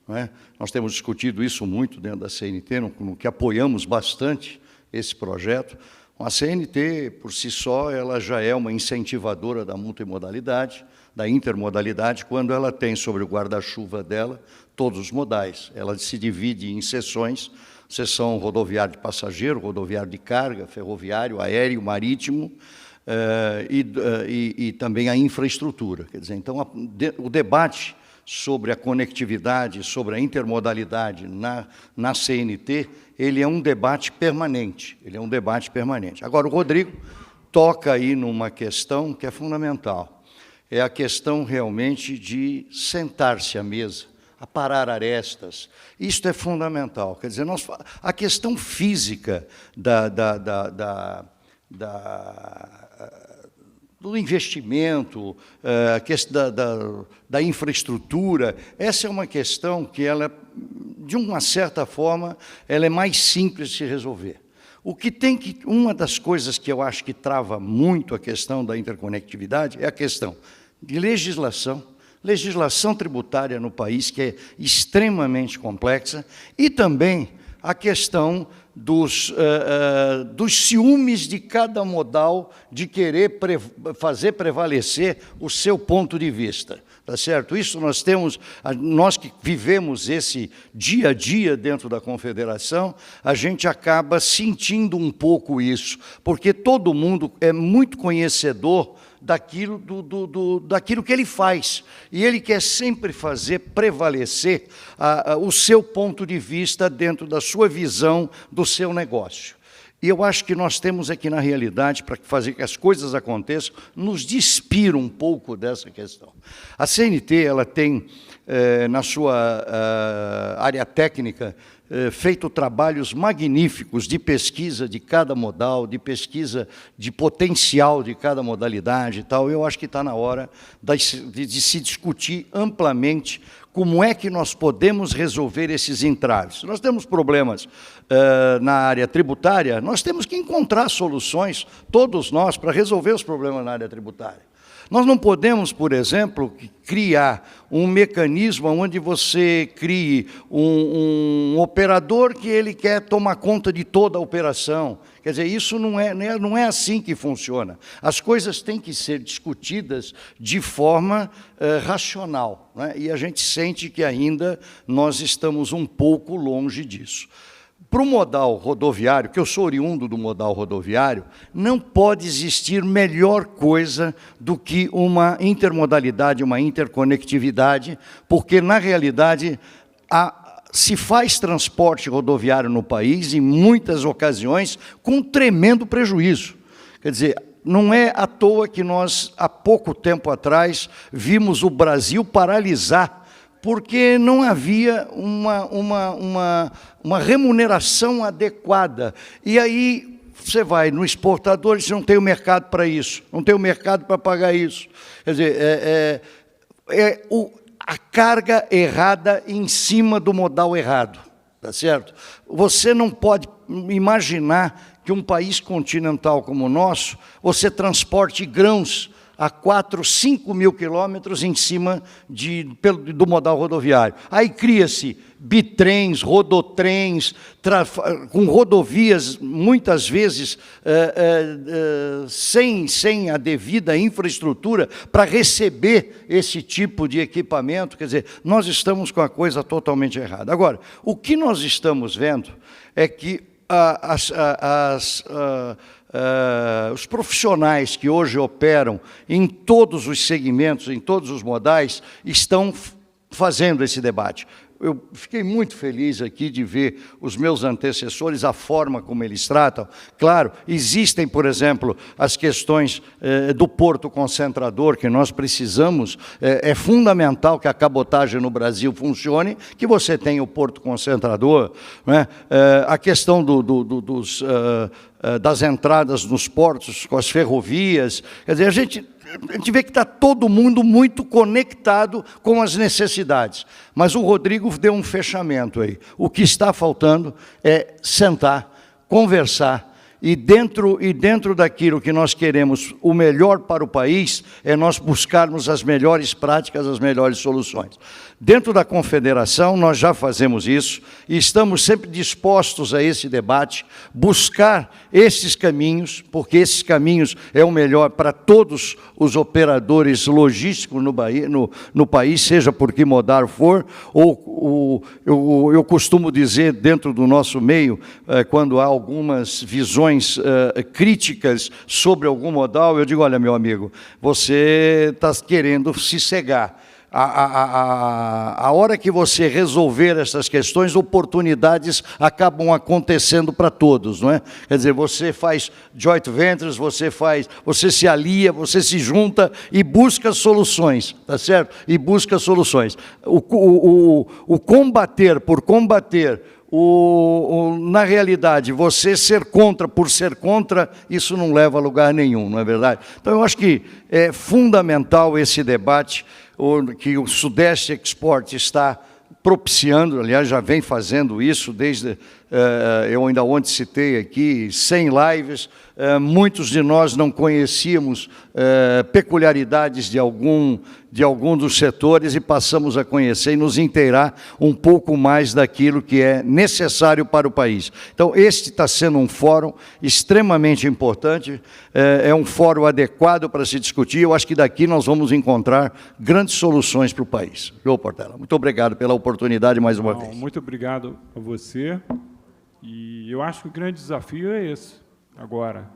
não é? Nós temos discutido isso muito dentro da CNT, no que apoiamos bastante esse projeto. A CNT, por si só, ela já é uma incentivadora da multimodalidade, da intermodalidade, quando ela tem sobre o guarda-chuva dela todos os modais. Ela se divide em seções, seção rodoviário de passageiro, rodoviário de carga, ferroviário, aéreo, marítimo, e também a infraestrutura. Quer dizer, então, o debate sobre a conectividade, sobre a intermodalidade na CNT, ele é um debate permanente. Ele é um debate permanente. Agora, o Rodrigo toca aí numa questão que é fundamental. É a questão realmente de sentar-se à mesa, aparar arestas. Isto é fundamental. Quer dizer, a questão física do investimento, a questão da infraestrutura, essa é uma questão que, ela, de uma certa forma, ela é mais simples de se resolver. Uma das coisas que eu acho que trava muito a questão da interconectividade é a questão de legislação tributária no país, que é extremamente complexa, e também a questão dos ciúmes de cada modal de querer fazer prevalecer o seu ponto de vista. Tá certo? Isso nós que vivemos esse dia a dia dentro da Confederação, a gente acaba sentindo um pouco isso, porque todo mundo é muito conhecedor daquilo que ele faz, e ele quer sempre fazer prevalecer o seu ponto de vista dentro da sua visão do seu negócio. E eu acho que nós temos aqui, na realidade, para fazer que as coisas aconteçam, nos despir um pouco dessa questão. A CNT, ela tem, na sua área técnica, feito trabalhos magníficos de pesquisa de cada modal, de pesquisa de potencial de cada modalidade e tal. Eu acho que está na hora de se discutir amplamente como é que nós podemos resolver esses entraves. Nós temos problemas na área tributária, nós temos que encontrar soluções, todos nós, para resolver os problemas na área tributária. Nós não podemos, por exemplo, criar um mecanismo onde você crie um operador que ele quer tomar conta de toda a operação. Quer dizer, isso não é assim que funciona. As coisas têm que ser discutidas de forma racional, né? E a gente sente que ainda nós estamos um pouco longe disso. Para o modal rodoviário, que eu sou oriundo do modal rodoviário, não pode existir melhor coisa do que uma intermodalidade, uma interconectividade, porque, na realidade, se faz transporte rodoviário no país, em muitas ocasiões, com tremendo prejuízo. Quer dizer, não é à toa que nós, há pouco tempo atrás, vimos o Brasil paralisar, porque não havia uma remuneração adequada. E aí você vai no exportador e diz, não tem o mercado para isso, não tem o mercado para pagar isso. Quer dizer, a carga errada em cima do modal errado, tá certo? Você não pode imaginar que um país continental como o nosso, você transporte grãos a 4, 5 mil quilômetros em cima do modal rodoviário. Aí cria-se bitrens, rodotrens, com rodovias, muitas vezes, sem a devida infraestrutura para receber esse tipo de equipamento. Quer dizer, nós estamos com a coisa totalmente errada. Agora, o que nós estamos vendo é que os profissionais que hoje operam em todos os segmentos, em todos os modais, estão fazendo esse debate. Eu fiquei muito feliz aqui de ver os meus antecessores, a forma como eles tratam. Claro, existem, por exemplo, as questões do porto concentrador, que nós precisamos, é fundamental que a cabotagem no Brasil funcione, que você tenha o porto concentrador, né? A questão das entradas nos portos, com as ferrovias. Quer dizer, a gente vê que está todo mundo muito conectado com as necessidades. Mas o Rodrigo deu um fechamento aí. O que está faltando é sentar, conversar, e dentro daquilo que nós queremos, o melhor para o país, é nós buscarmos as melhores práticas, as melhores soluções. Dentro da Confederação, nós já fazemos isso, e estamos sempre dispostos a esse debate, buscar esses caminhos, porque esses caminhos é o melhor para todos os operadores logísticos no país, seja por que modal for, ou eu costumo dizer, dentro do nosso meio, quando há algumas visões críticas sobre algum modal, eu digo, olha, meu amigo, você está querendo se cegar. A hora que você resolver essas questões, oportunidades acabam acontecendo para todos, não é? Quer dizer, você faz joint ventures, você se alia, você se junta e busca soluções, tá certo? E busca soluções. O combater por combater, na realidade, você ser contra por ser contra, isso não leva a lugar nenhum, não é verdade? Então, eu acho que é fundamental esse debate que o Sudeste Export está propiciando, aliás, já vem fazendo isso desde, eu ainda ontem citei aqui, 100 lives, muitos de nós não conhecíamos peculiaridades de algum dos setores e passamos a conhecer e nos inteirar um pouco mais daquilo que é necessário para o país. Então, este está sendo um fórum extremamente importante, é um fórum adequado para se discutir, eu acho que daqui nós vamos encontrar grandes soluções para o país. João Portela, muito obrigado pela oportunidade mais uma vez. Muito obrigado a você, e eu acho que o grande desafio é esse, agora.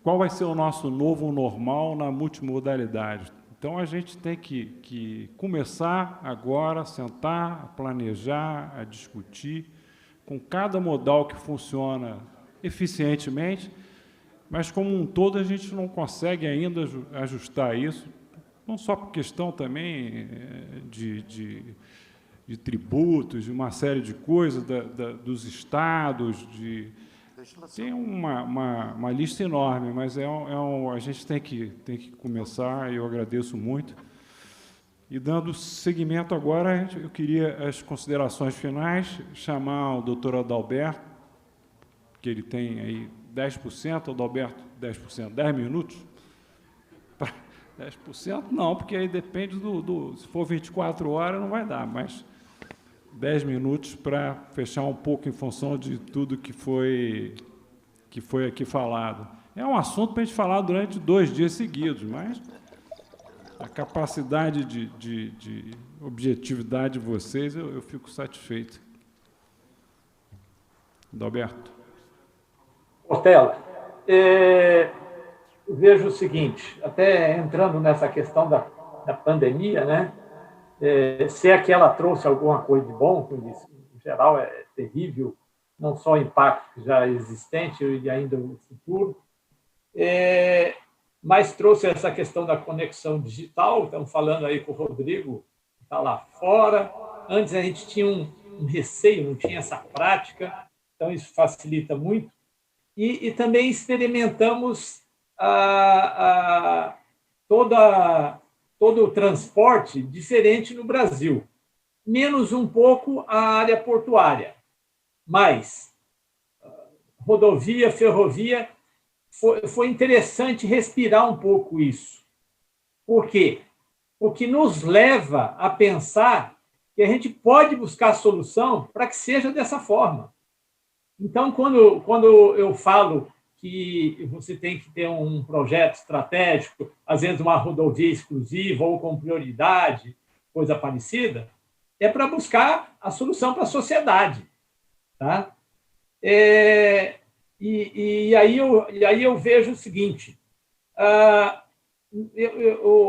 Qual vai ser o nosso novo normal na multimodalidade? Então, a gente tem que começar agora a sentar, a planejar, a discutir, com cada modal que funciona eficientemente, mas, como um todo, a gente não consegue ainda ajustar isso, não só por questão também de tributos, de uma série de coisas, dos estados, tem uma lista enorme, mas a gente tem que começar, e eu agradeço muito. E, dando seguimento agora, eu queria as considerações finais, chamar o doutor Adalberto, que ele tem aí 10%, Adalberto, 10%, 10 minutos? 10% não, porque aí depende se for 24 horas não vai dar, mas 10 minutos para fechar um pouco em função de tudo que foi aqui falado. É um assunto para a gente falar durante 2 dias seguidos, mas a capacidade de objetividade de vocês, eu fico satisfeito. Adalberto. Portela, eu vejo o seguinte, até entrando nessa questão da pandemia, né? Se é que ela trouxe alguma coisa de bom, como disse, em geral é terrível, não só o impacto já existente e ainda o futuro, mas trouxe essa questão da conexão digital. Estamos falando aí com o Rodrigo, que está lá fora. Antes a gente tinha um receio, não tinha essa prática, então isso facilita muito. E também experimentamos todo o transporte diferente no Brasil, menos um pouco a área portuária, mas rodovia, ferrovia, foi interessante respirar um pouco isso. Por quê? Porque nos leva a pensar que a gente pode buscar solução para que seja dessa forma. Então, quando eu falo que você tem que ter um projeto estratégico, às vezes uma rodovia exclusiva ou com prioridade, coisa parecida, é para buscar a solução para a sociedade. Tá? E aí eu vejo o seguinte,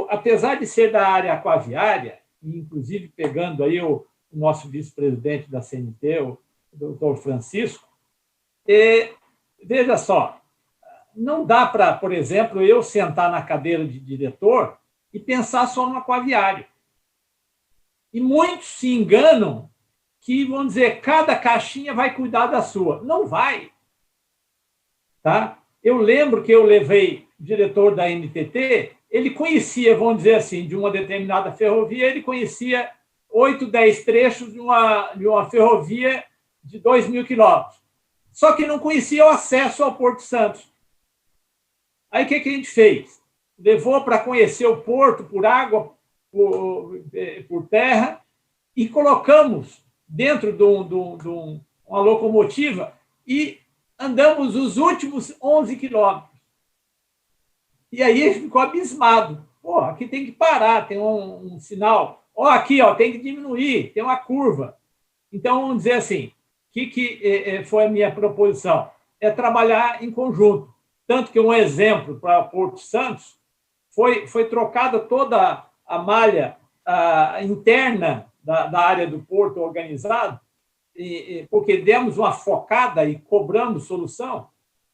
apesar de ser da área aquaviária, inclusive pegando aí o nosso vice-presidente da CNT, o doutor Francisco, veja só, não dá para, por exemplo, eu sentar na cadeira de diretor e pensar só no aquaviário. E muitos se enganam que, vão dizer, cada caixinha vai cuidar da sua. Não vai. Tá? Eu lembro que eu levei diretor da NTT, ele conhecia, vamos dizer assim, de uma determinada ferrovia, ele conhecia 8, 10 trechos de uma ferrovia de 2.000 quilômetros. Só que não conhecia o acesso ao Porto Santos. Aí o que a gente fez? Levou para conhecer o porto por água, por terra, e colocamos dentro de uma locomotiva e andamos os últimos 11 quilômetros. E aí ele ficou abismado. Pô, aqui tem que parar, tem um sinal. Ó, aqui, ó, tem que diminuir, tem uma curva. Então, vamos dizer assim, o que foi a minha proposição? É trabalhar em conjunto. Tanto que um exemplo para Porto Santos foi trocada toda a malha interna da área do porto organizado, porque demos uma focada e cobramos solução.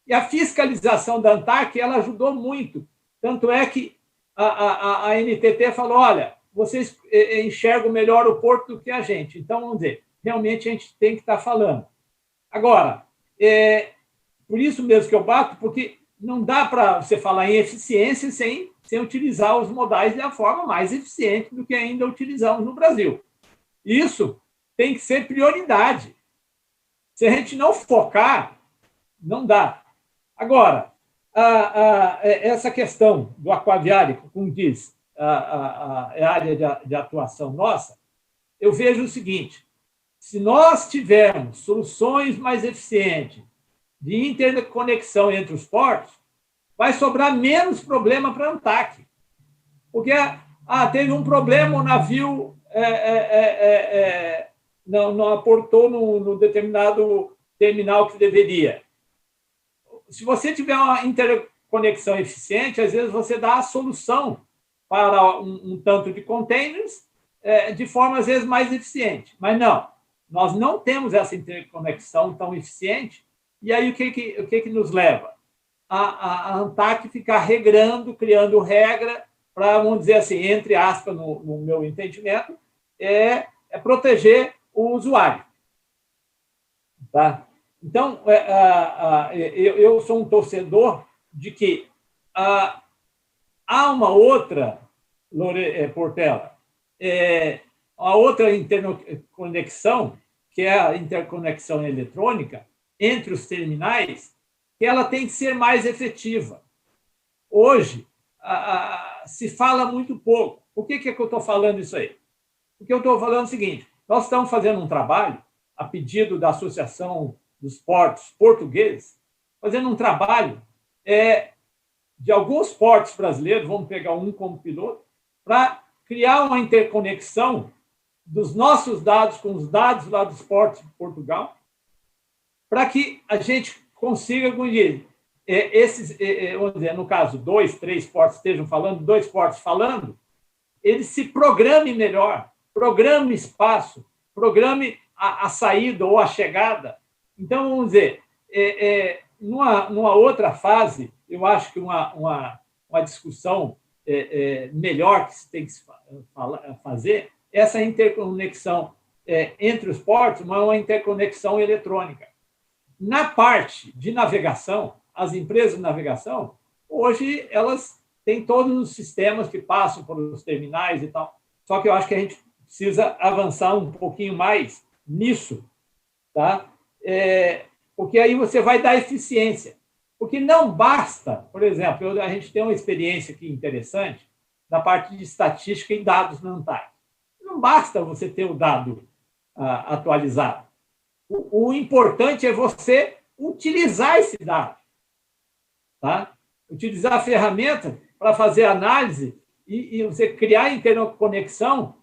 E a fiscalização da ANTAC ela ajudou muito. Tanto é que a NTT falou, olha, vocês enxergam melhor o porto do que a gente. Então, vamos dizer, realmente a gente tem que estar falando. Agora, por isso mesmo que eu bato, porque não dá para você falar em eficiência sem utilizar os modais de uma forma mais eficiente do que ainda utilizamos no Brasil. Isso tem que ser prioridade. Se a gente não focar, não dá. Agora, essa questão do aquaviário, como diz, é a área de atuação nossa, eu vejo o seguinte, se nós tivermos soluções mais eficientes de interconexão entre os portos, vai sobrar menos problema para a ANTAC. Porque teve um problema, o navio não aportou no determinado terminal que deveria. Se você tiver uma interconexão eficiente, às vezes você dá a solução para um tanto de containers de forma, às vezes, mais eficiente. Mas não, nós não temos essa interconexão tão eficiente, e aí o que nos leva? A ANTAC ficar regrando, criando regra para, vamos dizer assim, entre aspas, no meu entendimento, proteger o usuário. Tá? Então, eu sou um torcedor de que há uma outra, Portela, a outra interconexão, que é a interconexão eletrônica entre os terminais, que ela tem que ser mais efetiva. Hoje, se fala muito pouco. Por que eu estou falando isso aí? Porque eu estou falando o seguinte, nós estamos fazendo um trabalho, a pedido da Associação dos Portos Portugueses, fazendo um trabalho de alguns portos brasileiros, vamos pegar um como piloto, para criar uma interconexão dos nossos dados com os dados lá dos portos de Portugal, para que a gente consiga, vamos dizer, no caso, 2, 3 portos estejam falando, 2 portos falando, eles se programem melhor, programe espaço, programe a saída ou a chegada. Então, vamos dizer, numa outra fase, eu acho que uma discussão melhor que se tem que fazer, essa interconexão entre os portos, mas uma interconexão eletrônica. Na parte de navegação, as empresas de navegação, hoje elas têm todos os sistemas que passam por os terminais e tal, só que eu acho que a gente precisa avançar um pouquinho mais nisso, tá? Porque aí você vai dar eficiência. Porque não basta, por exemplo, a gente tem uma experiência aqui interessante da parte de estatística e dados na ANTAC. Não basta você ter o dado atualizado. O importante é você utilizar esse dado. Tá? Utilizar a ferramenta para fazer análise e você criar interconexão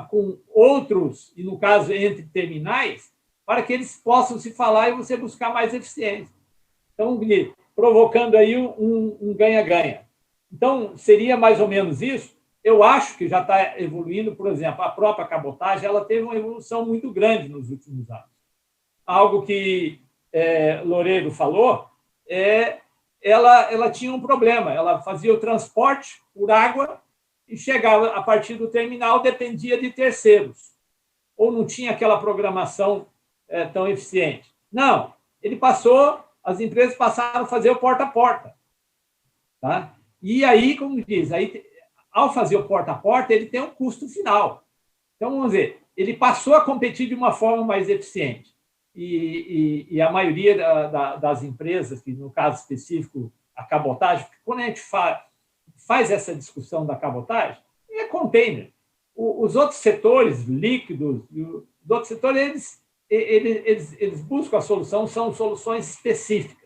com outros, e no caso entre terminais, para que eles possam se falar e você buscar mais eficiência. Então, provocando aí um ganha-ganha. Então, seria mais ou menos isso. Eu acho que já está evoluindo, por exemplo, a própria cabotagem, ela teve uma evolução muito grande nos últimos anos. Algo que Loureiro falou, ela tinha um problema, ela fazia o transporte por água e chegava a partir do terminal, dependia de terceiros, ou não tinha aquela programação tão eficiente. Não, as empresas passaram a fazer o porta a porta. Tá? E aí, como diz, aí, ao fazer o porta a porta, ele tem um custo final. Então, vamos dizer, ele passou a competir de uma forma mais eficiente. E a maioria das empresas, que no caso específico, a cabotagem, porque quando a gente faz essa discussão da cabotagem, é container. Os outros setores, líquidos, os outros setores, eles buscam a solução, são soluções específicas.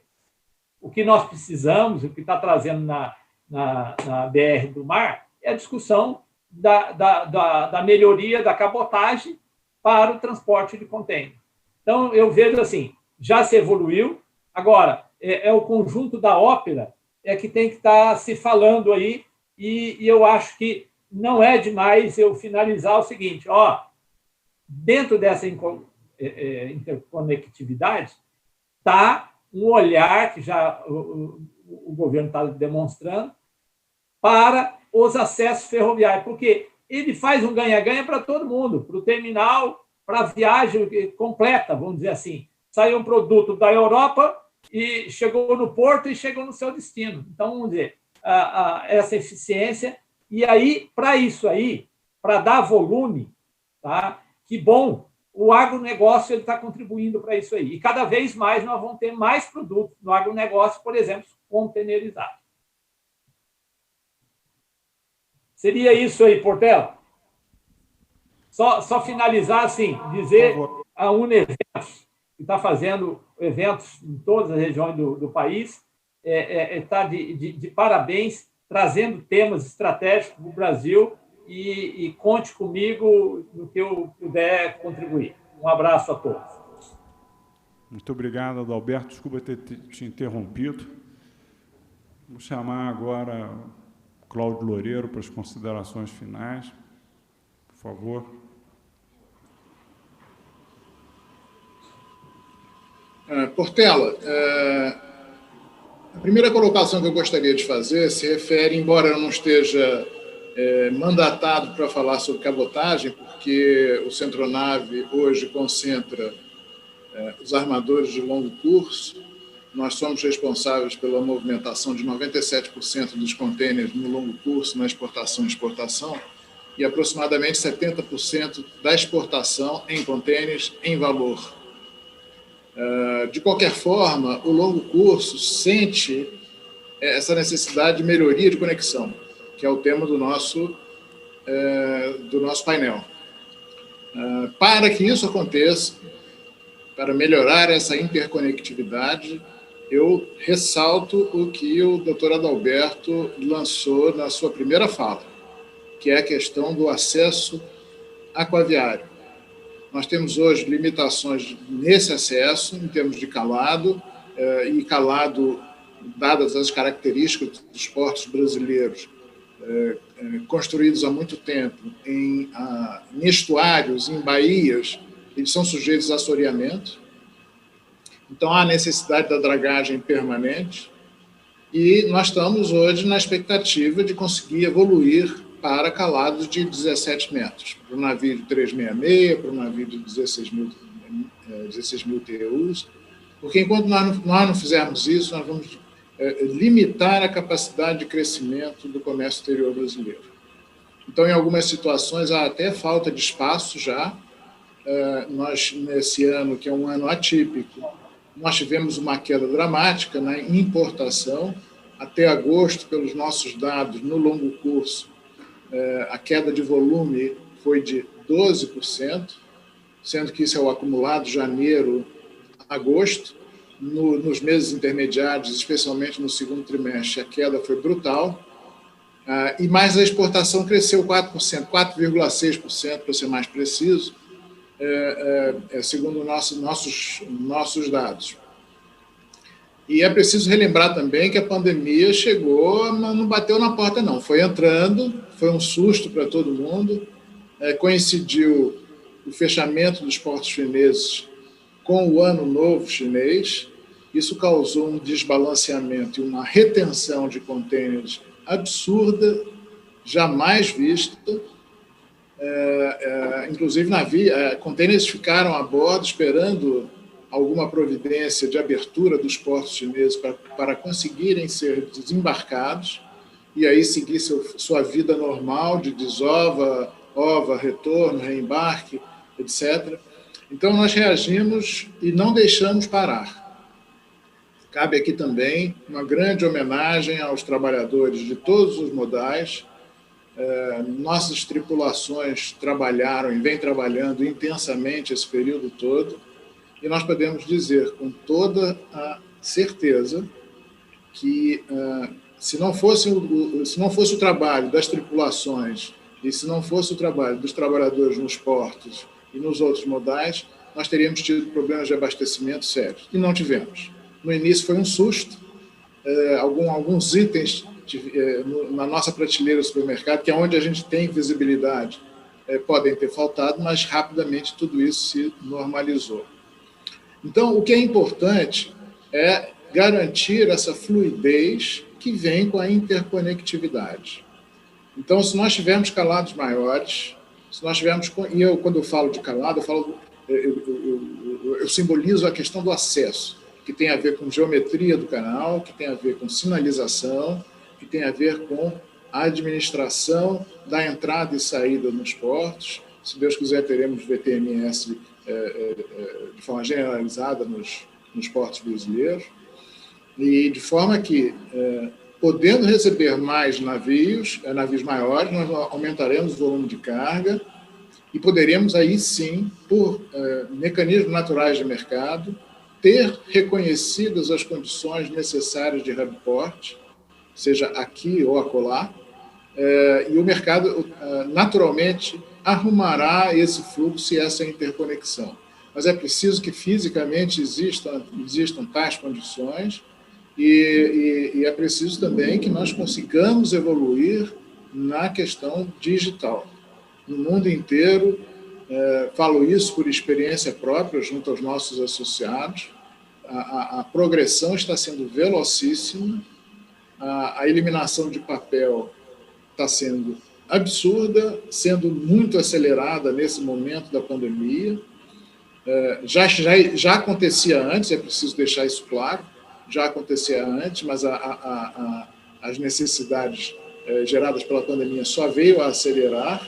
O que nós precisamos, o que está trazendo na BR do Mar, é a discussão da melhoria da cabotagem para o transporte de contêiner. Então, eu vejo assim, já se evoluiu, agora, é o conjunto da ópera que tem que estar se falando aí, e eu acho que não é demais eu finalizar o seguinte, dentro dessa interconectividade está um olhar que já o governo está demonstrando para os acessos ferroviários, porque ele faz um ganha-ganha para todo mundo, para o terminal, para a viagem completa, vamos dizer assim. Saiu um produto da Europa e chegou no porto e chegou no seu destino. Então, vamos dizer, essa eficiência. E aí, para isso aí, para dar volume, tá? Que bom, o agronegócio está contribuindo para isso aí. E cada vez mais nós vamos ter mais produtos no agronegócio, por exemplo, containerizados. Seria isso aí, Portela? Só finalizar assim, dizer a Uneventos, que está fazendo eventos em todas as regiões do país, está de parabéns, trazendo temas estratégicos para o Brasil e conte comigo no que eu puder contribuir. Um abraço a todos. Muito obrigado, Adalberto. Desculpa ter te interrompido. Vou chamar agora o Cláudio Loureiro para as considerações finais. Por favor. Portela, a primeira colocação que eu gostaria de fazer se refere, embora eu não esteja mandatado para falar sobre cabotagem, porque o Centronave hoje concentra os armadores de longo curso, nós somos responsáveis pela movimentação de 97% dos contêineres no longo curso, na exportação e exportação, e aproximadamente 70% da exportação em contêineres em valor. De qualquer forma, o longo curso sente essa necessidade de melhoria de conexão, que é o tema do nosso painel. Para que isso aconteça, para melhorar essa interconectividade, eu ressalto o que o Dr. Adalberto lançou na sua primeira fala, que é a questão do acesso aquaviário. Nós temos hoje limitações nesse acesso, em termos de calado, e calado, dadas as características dos portos brasileiros, construídos há muito tempo em estuários, em baías, eles são sujeitos a assoreamento. Então, há necessidade da dragagem permanente, e nós estamos hoje na expectativa de conseguir evoluir para calados de 17 metros, para o navio de 366, para o navio de 16 mil TEUs, porque enquanto nós não fizermos isso, nós vamos limitar a capacidade de crescimento do comércio exterior brasileiro. Então, em algumas situações, há até falta de espaço já. Nós, nesse ano, que é um ano atípico, nós tivemos uma queda dramática na importação. Até agosto, pelos nossos dados, no longo curso, a queda de volume foi de 12%, sendo que isso é o acumulado de janeiro a agosto. Nos meses intermediários, especialmente no segundo trimestre, a queda foi brutal. E mais a exportação cresceu 4%, 4,6%, para ser mais preciso, segundo nossos dados. E é preciso relembrar também que a pandemia chegou, mas não bateu na porta, não. Foi entrando, foi um susto para todo mundo. Coincidiu o fechamento dos portos chineses com o Ano Novo chinês. Isso causou um desbalanceamento e uma retenção de contêineres absurda, jamais vista. Inclusive, contêineres ficaram a bordo esperando alguma providência de abertura dos portos chineses para conseguirem ser desembarcados e aí seguir sua vida normal de desova, ova, retorno, reembarque, etc. Então, nós reagimos e não deixamos parar. Cabe aqui também uma grande homenagem aos trabalhadores de todos os modais. Nossas tripulações trabalharam e vêm trabalhando intensamente esse período todo, e nós podemos dizer com toda a certeza que, se não fosse o trabalho das tripulações e se não fosse o trabalho dos trabalhadores nos portos e nos outros modais, nós teríamos tido problemas de abastecimento sérios. E não tivemos. No início foi um susto. Alguns itens na nossa prateleira do supermercado, que é onde a gente tem visibilidade, podem ter faltado, mas rapidamente tudo isso se normalizou. Então, o que é importante é garantir essa fluidez que vem com a interconectividade. Então, se nós tivermos calados maiores, se nós tivermos, e quando eu falo de calado, eu simbolizo a questão do acesso, que tem a ver com geometria do canal, que tem a ver com sinalização, que tem a ver com a administração da entrada e saída nos portos. Se Deus quiser, teremos VTMS de forma generalizada nos portos brasileiros, e de forma que, podendo receber mais navios maiores, nós aumentaremos o volume de carga e poderemos aí sim, por mecanismos naturais de mercado, ter reconhecidas as condições necessárias de hub port, seja aqui ou acolá, e o mercado naturalmente arrumará esse fluxo e essa interconexão. Mas é preciso que fisicamente existam tais condições e é preciso também que nós consigamos evoluir na questão digital. No mundo inteiro, falo isso por experiência própria junto aos nossos associados, a progressão está sendo velocíssima, a eliminação de papel está sendo absurda, sendo muito acelerada nesse momento da pandemia. Já acontecia antes, é preciso deixar isso claro, já acontecia antes, mas as necessidades geradas pela pandemia só veio a acelerar.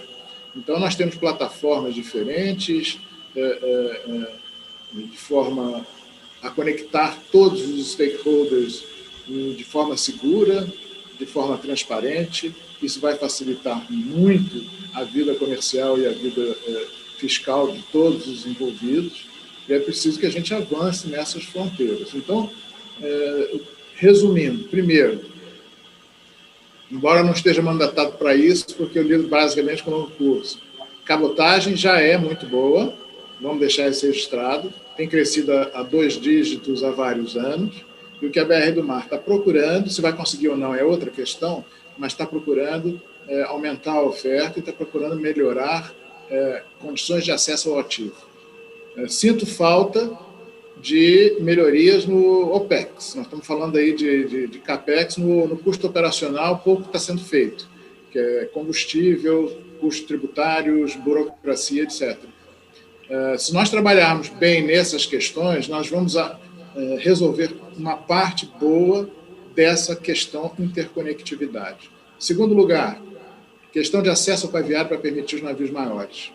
Então, nós temos plataformas diferentes, de forma a conectar todos os stakeholders de forma segura, de forma transparente. Isso vai facilitar muito a vida comercial e a vida fiscal de todos os envolvidos, e é preciso que a gente avance nessas fronteiras. Então, resumindo, primeiro, embora não esteja mandatado para isso, porque eu lido basicamente como um curso, cabotagem já é muito boa, vamos deixar isso registrado, tem crescido a 2 dígitos há vários anos, e o que a BR do Mar está procurando, se vai conseguir ou não é outra questão, mas está procurando aumentar a oferta e está procurando melhorar condições de acesso ao ativo. Sinto falta de melhorias no OPEX. Nós estamos falando aí de CAPEX no custo operacional, pouco está sendo feito, que é combustível, custos tributários, burocracia, etc. Se nós trabalharmos bem nessas questões, nós vamos resolver uma parte boa dessa questão interconectividade. Segundo lugar, questão de acesso ao paviário para permitir os navios maiores.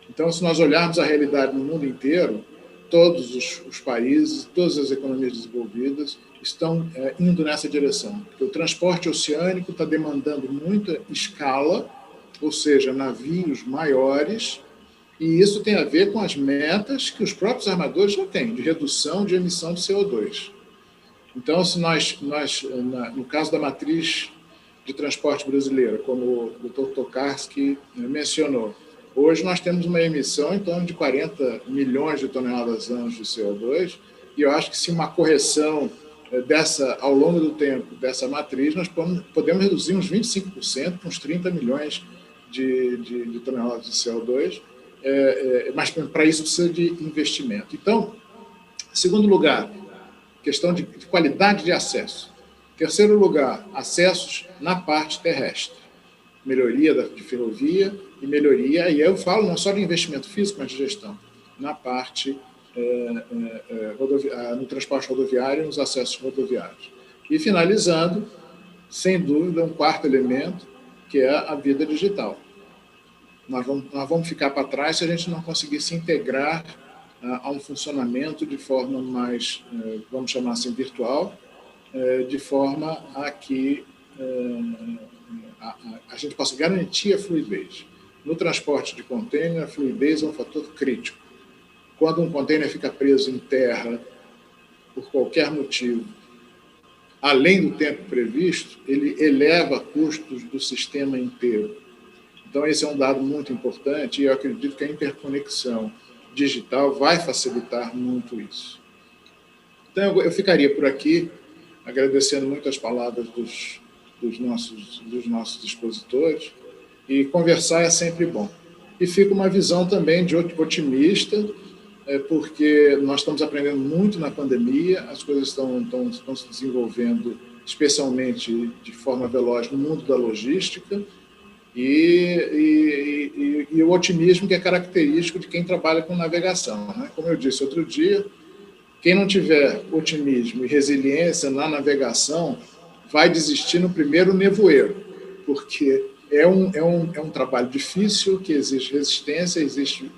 Então, se nós olharmos a realidade no mundo inteiro, todos os países, todas as economias desenvolvidas estão indo nessa direção. Porque o transporte oceânico está demandando muita escala, ou seja, navios maiores, e isso tem a ver com as metas que os próprios armadores já têm, de redução de emissão de CO2. Então, se nós no caso da matriz de transporte brasileira, como o Dr. Tokarski mencionou, hoje nós temos uma emissão em torno de 40 milhões de toneladas anos de CO2, e eu acho que se uma correção ao longo do tempo dessa matriz, nós podemos reduzir uns 25%, uns 30 milhões de toneladas de CO2, mas para isso precisa de investimento. Então, segundo lugar, questão de qualidade de acesso. Terceiro lugar, acessos na parte terrestre. Melhoria de ferrovia e melhoria, e eu falo não só de investimento físico, mas de gestão, na parte no transporte rodoviário e nos acessos rodoviários. E, finalizando, sem dúvida, um quarto elemento, que é a vida digital. Nós vamos ficar para trás se a gente não conseguir se integrar a um funcionamento de forma mais, vamos chamar assim, virtual, de forma a que a gente possa garantir a fluidez. No transporte de contêiner, a fluidez é um fator crítico. Quando um contêiner fica preso em terra, por qualquer motivo, além do tempo previsto, ele eleva custos do sistema inteiro. Então, esse é um dado muito importante e eu acredito que a interconexão digital vai facilitar muito isso. Então, eu ficaria por aqui, agradecendo muito as palavras dos nossos expositores, e conversar é sempre bom. E fica uma visão também de otimista, porque nós estamos aprendendo muito na pandemia, as coisas estão se desenvolvendo, especialmente de forma veloz, no mundo da logística, e o otimismo que é característico de quem trabalha com navegação, né? Como eu disse outro dia, quem não tiver otimismo e resiliência na navegação vai desistir no primeiro nevoeiro, porque é um trabalho difícil, que exige resistência, exige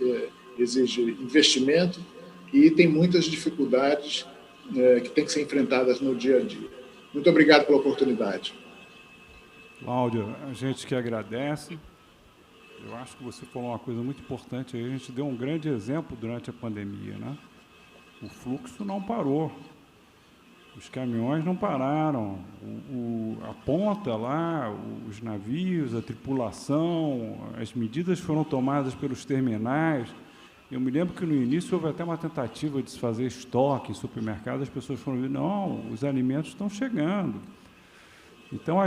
investimento e tem muitas dificuldades que têm que ser enfrentadas no dia a dia. Muito obrigado pela oportunidade. Cláudio, a gente que agradece. Eu acho que você falou uma coisa muito importante. A gente deu um grande exemplo durante a pandemia, né? O fluxo não parou. Os caminhões não pararam. A ponta lá, os navios, a tripulação, as medidas foram tomadas pelos terminais. Eu me lembro que no início houve até uma tentativa de se fazer estoque em supermercado. As pessoas foram dizendo, não, os alimentos estão chegando. Então,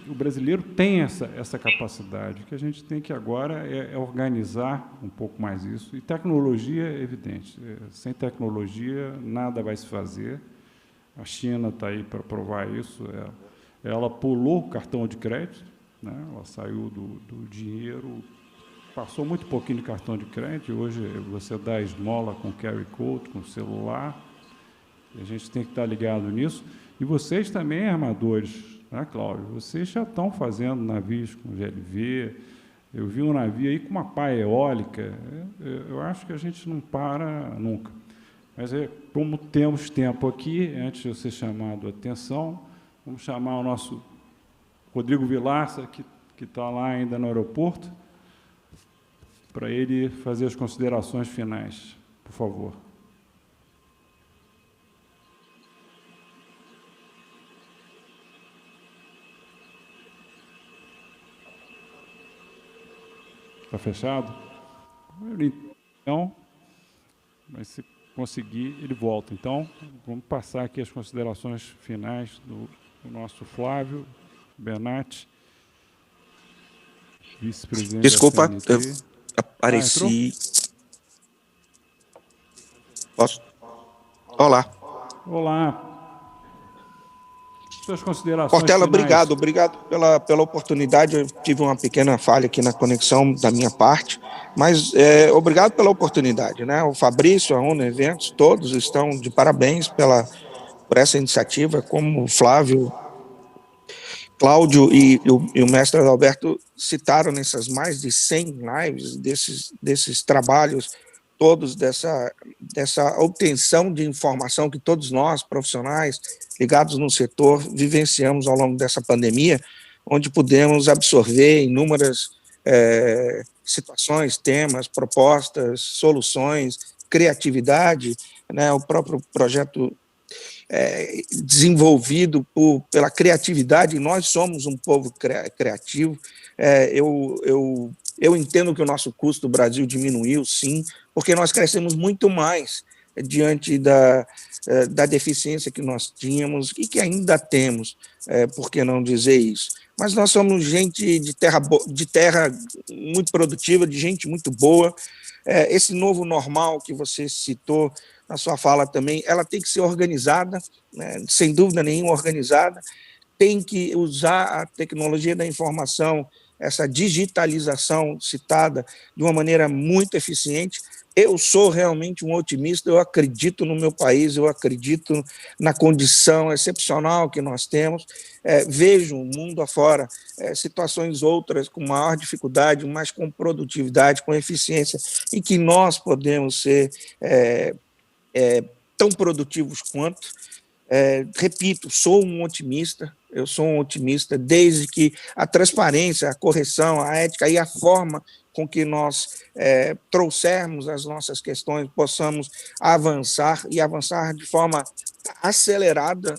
o brasileiro tem essa capacidade. O que a gente tem que agora é organizar um pouco mais isso. E tecnologia é evidente. Sem tecnologia, nada vai se fazer. A China está aí para provar isso. Ela pulou o cartão de crédito, né? Ela saiu do dinheiro, passou muito pouquinho de cartão de crédito. Hoje, você dá esmola com QR Code, com celular. E a gente tem que estar ligado nisso. E vocês também, armadores, né, Cláudio? Vocês já estão fazendo navios com GLV. Eu vi um navio aí com uma pá eólica. Eu acho que a gente não para nunca. Mas, como temos tempo aqui, antes de eu ser chamado a atenção, vamos chamar o nosso Rodrigo Vilaça, que está lá ainda no aeroporto, para ele fazer as considerações finais. Por favor. Está fechado? Então, mas se conseguir, ele volta. Então, vamos passar aqui as considerações finais do nosso Flávio Bernatti, vice-presidente. Desculpa, da CNT. eu apareci. Posso? Olá. Olá. Suas considerações Portela, finais. obrigado pela oportunidade. Eu tive uma pequena falha aqui na conexão da minha parte, mas obrigado pela oportunidade, né? O Fabrício, a ONU Eventos, todos estão de parabéns por essa iniciativa, como o Flávio, Cláudio e o mestre Adalberto citaram nessas mais de 100 lives, desses trabalhos todos, dessa obtenção de informação que todos nós, profissionais ligados no setor, vivenciamos ao longo dessa pandemia, onde pudemos absorver inúmeras situações, temas, propostas, soluções, criatividade, né? O próprio projeto desenvolvido pela criatividade, nós somos um povo criativo. Eu entendo que o nosso custo do Brasil diminuiu, sim, porque nós crescemos muito mais diante da deficiência que nós tínhamos e que ainda temos, por que não dizer isso? Mas nós somos gente de terra muito produtiva, de gente muito boa. Esse novo normal que você citou na sua fala também, ela tem que ser organizada, né? Sem dúvida nenhuma organizada, tem que usar a tecnologia da informação, essa digitalização citada, de uma maneira muito eficiente, Eu sou realmente um otimista, eu acredito no meu país, eu acredito na condição excepcional que nós temos, vejo o mundo afora, situações outras com maior dificuldade, mas com produtividade, com eficiência, e que nós podemos ser tão produtivos quanto. Repito, sou um otimista, eu sou um otimista desde que a transparência, a correção, a ética e a forma com que nós trouxermos as nossas questões, possamos avançar e avançar de forma acelerada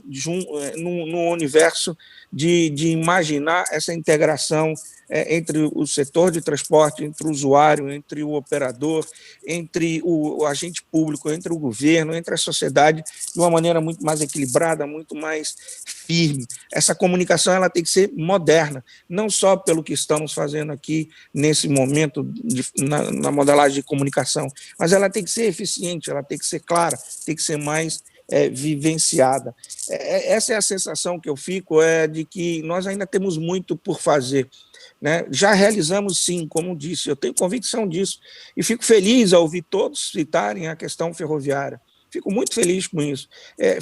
no universo de imaginar essa integração entre o setor de transporte, entre o usuário, entre o operador, entre o agente público, entre o governo, entre a sociedade, de uma maneira muito mais equilibrada, muito mais firme. Essa comunicação ela tem que ser moderna, não só pelo que estamos fazendo aqui nesse momento na modelagem de comunicação, mas ela tem que ser eficiente, ela tem que ser clara, tem que ser mais vivenciada. Essa é a sensação que eu fico, de que nós ainda temos muito por fazer. Né? Já realizamos, sim, como disse, eu tenho convicção disso, e fico feliz ao ouvir todos citarem a questão ferroviária. Fico muito feliz com isso.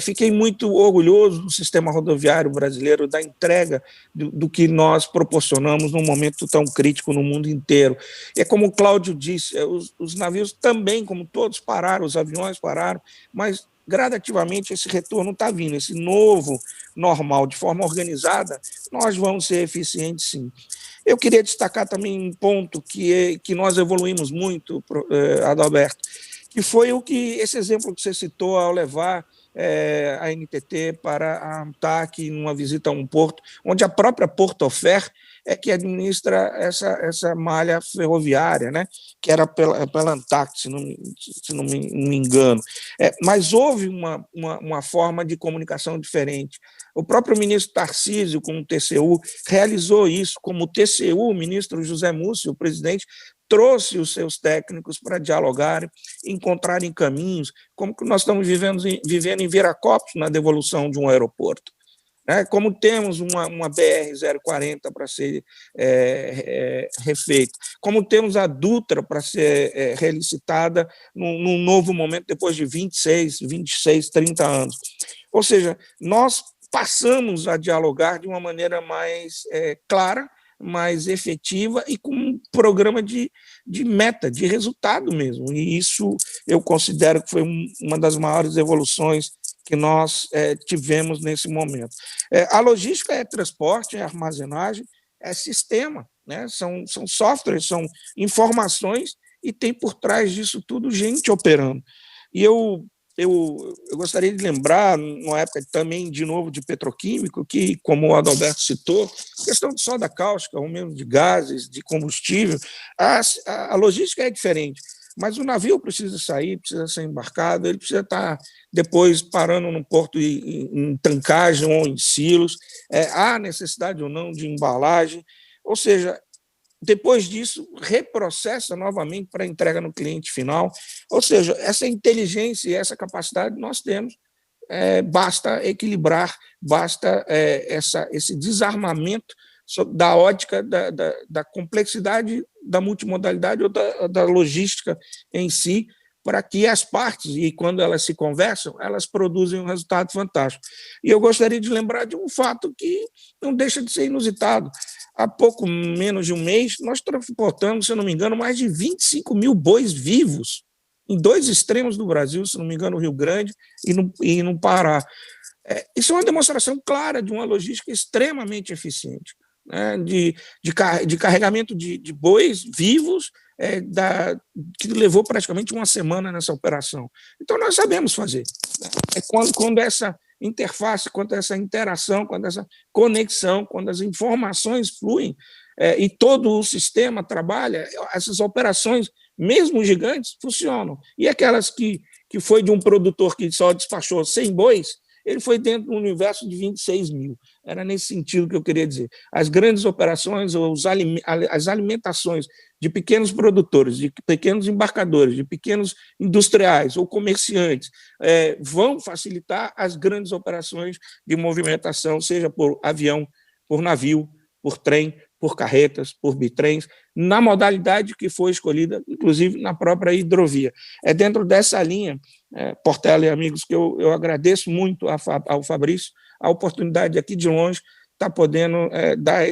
Fiquei muito orgulhoso do sistema rodoviário brasileiro, da entrega do que nós proporcionamos num momento tão crítico no mundo inteiro. E é como o Cláudio disse, os navios também, como todos, pararam, os aviões pararam, mas gradativamente esse retorno está vindo, esse novo normal, de forma organizada, nós vamos ser eficientes, sim. Eu queria destacar também um ponto que nós evoluímos muito, Adalberto, que foi esse exemplo que você citou ao levar a NTT para a ANTAC numa visita a um porto, onde a própria Porto Ofer é que administra essa malha ferroviária, né? Que era pela ANTAC, se não me engano. Mas houve uma forma de comunicação diferente. O próprio ministro Tarcísio, com o TCU, realizou isso, como o TCU, o ministro José Múcio, o presidente, trouxe os seus técnicos para dialogarem, encontrarem caminhos, como que nós estamos vivendo em Viracopos, na devolução de um aeroporto. Como temos uma BR-040 para ser refeita, como temos a Dutra para ser relicitada num novo momento, depois de 26, 30 anos. Ou seja, nós passamos a dialogar de uma maneira mais clara, mais efetiva e com um programa de meta, de resultado mesmo. E isso eu considero que foi uma das maiores evoluções que nós tivemos nesse momento. A logística é transporte, é armazenagem, é sistema, né? São softwares, são informações e tem por trás disso tudo gente operando. E eu gostaria de lembrar, numa época também, de novo, de petroquímico, que, como o Adalberto citou, questão de soda cáustica, ou mesmo de gases, de combustível, a logística é diferente, mas o navio precisa sair, precisa ser embarcado, ele precisa estar depois parando num porto em tankagem ou em silos, há necessidade ou não de embalagem, ou seja, depois disso, reprocessa novamente para entrega no cliente final. Ou seja, essa inteligência e essa capacidade nós temos, basta equilibrar, basta esse desarmamento da ótica da complexidade da multimodalidade ou da logística em si, para que as partes, e quando elas se conversam, elas produzem um resultado fantástico. E eu gostaria de lembrar de um fato que não deixa de ser inusitado. Há pouco menos de um mês, nós transportamos, se eu não me engano, mais de 25 mil bois vivos em dois extremos do Brasil, se não me engano, no Rio Grande e no Pará. Isso é uma demonstração clara de uma logística extremamente eficiente, né, de carregamento de bois vivos, que levou praticamente uma semana nessa operação. Então, nós sabemos fazer. Quando essa interface, quando essa interação, quando essa conexão, quando as informações fluem e todo o sistema trabalha, essas operações, mesmo gigantes, funcionam. E aquelas que foi de um produtor que só despachou 100 bois, ele foi dentro do universo de 26 mil. Era nesse sentido que eu queria dizer. As grandes operações, as alimentações de pequenos produtores, de pequenos embarcadores, de pequenos industriais ou comerciantes, vão facilitar as grandes operações de movimentação, seja por avião, por navio, por trem, por carretas, por bitrens, na modalidade que foi escolhida, inclusive na própria hidrovia. É dentro dessa linha, Portela e amigos, que eu agradeço muito ao Fabrício a oportunidade de, aqui de longe, estar podendo dar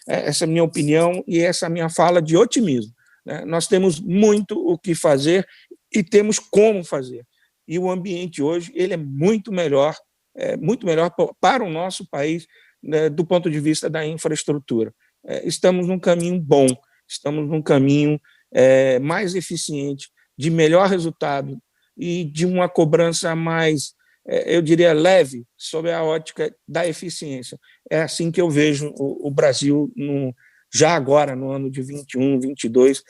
essa minha opinião e essa minha fala de otimismo. Né? Nós temos muito o que fazer e temos como fazer. E o ambiente hoje ele é muito melhor para o nosso país, né, do ponto de vista da infraestrutura. Estamos num caminho bom, estamos num caminho mais eficiente, de melhor resultado e de uma cobrança mais, eu diria, leve, sob a ótica da eficiência. É assim que eu vejo o Brasil, já agora, no ano de 21, 22,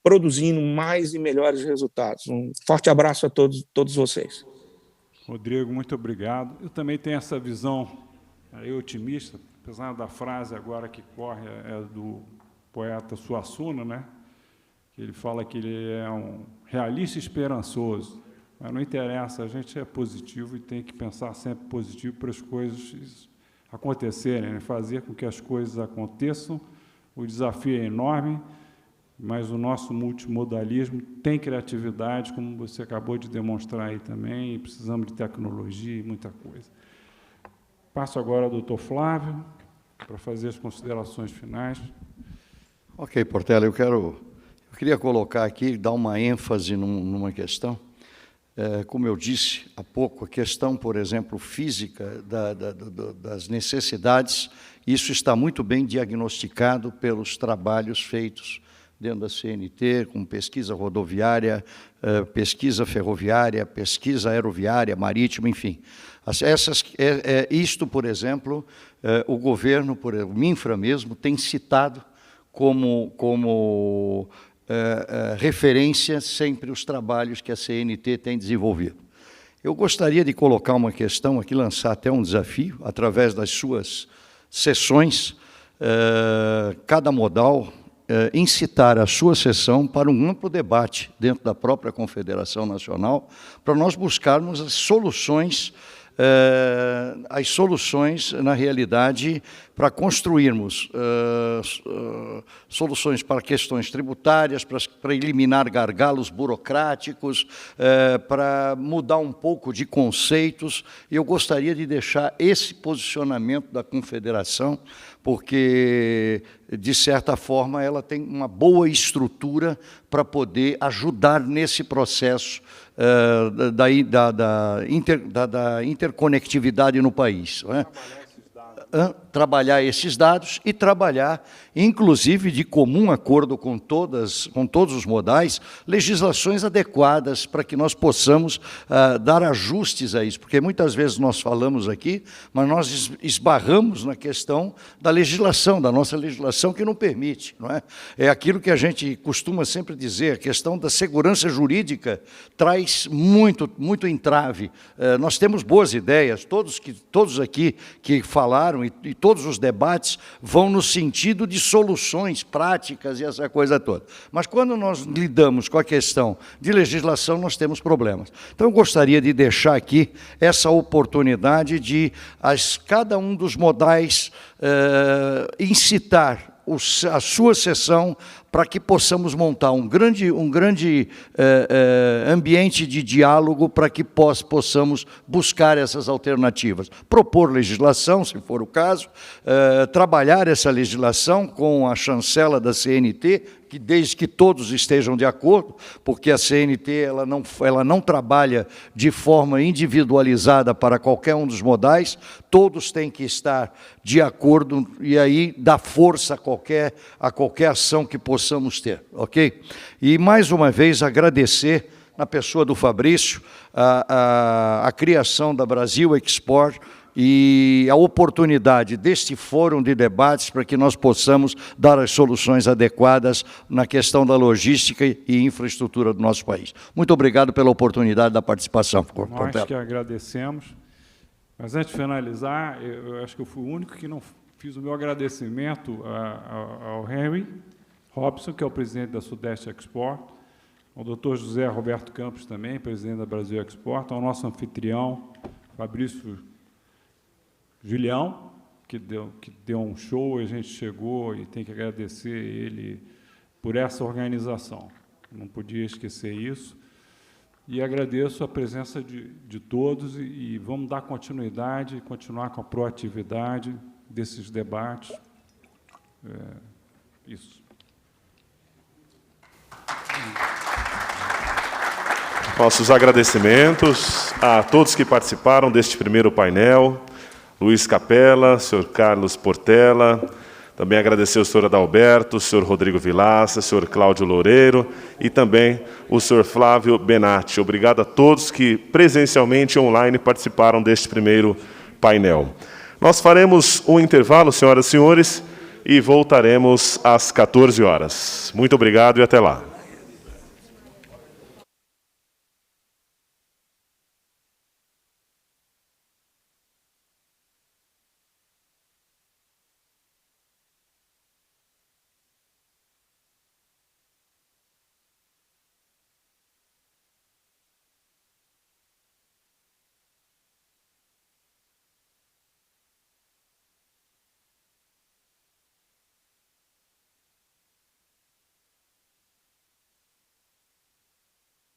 produzindo mais e melhores resultados. Um forte abraço a todos vocês. Rodrigo, muito obrigado. Eu também tenho essa visão otimista, apesar da frase agora que corre do poeta Suassuna, né? Ele fala que ele é um realista esperançoso, mas não interessa, a gente é positivo e tem que pensar sempre positivo para as coisas acontecerem, né? Fazer com que as coisas aconteçam. O desafio é enorme, mas o nosso multimodalismo tem criatividade, como você acabou de demonstrar aí também, e precisamos de tecnologia e muita coisa. Passo agora ao doutor Flávio, para fazer as considerações finais. Ok, Portela, eu queria colocar aqui, dar uma ênfase numa questão. Como eu disse há pouco, a questão, por exemplo, física das necessidades, isso está muito bem diagnosticado pelos trabalhos feitos dentro da CNT, com pesquisa rodoviária, pesquisa ferroviária, pesquisa aeroviária, marítima, enfim. Isto, por exemplo, o governo, o MINFRA mesmo, tem citado como referência sempre os trabalhos que a CNT tem desenvolvido. Eu gostaria de colocar uma questão aqui, lançar até um desafio, através das suas sessões, cada modal, incitar a sua sessão para um amplo debate dentro da própria Confederação Nacional, para nós buscarmos as soluções, na realidade, para construirmos soluções para questões tributárias, para eliminar gargalos burocráticos, para mudar um pouco de conceitos. Eu gostaria de deixar esse posicionamento da Confederação, porque, de certa forma, ela tem uma boa estrutura para poder ajudar nesse processo da interconectividade no país. Não é? Trabalhar esses dados e trabalhar, inclusive, de comum acordo com todos os modais, legislações adequadas para que nós possamos dar ajustes a isso, porque muitas vezes nós falamos aqui, mas nós esbarramos na questão da legislação, da nossa legislação que não permite, não é? É aquilo que a gente costuma sempre dizer, a questão da segurança jurídica traz muito entrave. Nós temos boas ideias, todos aqui que falaram e todos os debates vão no sentido de soluções práticas e essa coisa toda. Mas quando nós lidamos com a questão de legislação, nós temos problemas. Então, eu gostaria de deixar aqui essa oportunidade de cada um dos modais incitar a sua sessão para que possamos montar um grande ambiente de diálogo para que possamos buscar essas alternativas. Propor legislação, se for o caso, trabalhar essa legislação com a chancela da CNT, que desde que todos estejam de acordo, porque a CNT ela não trabalha de forma individualizada para qualquer um dos modais, todos têm que estar de acordo e aí dar força a qualquer ação que possamos ter, ok? E, mais uma vez, agradecer, na pessoa do Fabrício, a criação da Brasil Export, e a oportunidade deste fórum de debates para que nós possamos dar as soluções adequadas na questão da logística e infraestrutura do nosso país. Muito obrigado pela oportunidade da participação. Nós que agradecemos. Mas antes de finalizar, eu acho que eu fui o único que não fiz o meu agradecimento ao Henry Robson, que é o presidente da Sudeste Export, ao Dr. José Roberto Campos também, presidente da Brasil Export, ao nosso anfitrião, Fabrício Julião, que deu um show, a gente chegou e tem que agradecer ele por essa organização. Não podia esquecer isso. E agradeço a presença de todos e vamos dar continuidade, continuar com a proatividade desses debates. Isso. Nossos agradecimentos a todos que participaram deste primeiro painel. Luiz Capella, senhor Carlos Portela, também agradecer ao senhor Adalberto, o senhor Rodrigo Vilaça, o senhor Cláudio Loureiro e também o senhor Flávio Benatti. Obrigado a todos que presencialmente e online participaram deste primeiro painel. Nós faremos um intervalo, senhoras e senhores, e voltaremos às 14 horas. Muito obrigado e até lá.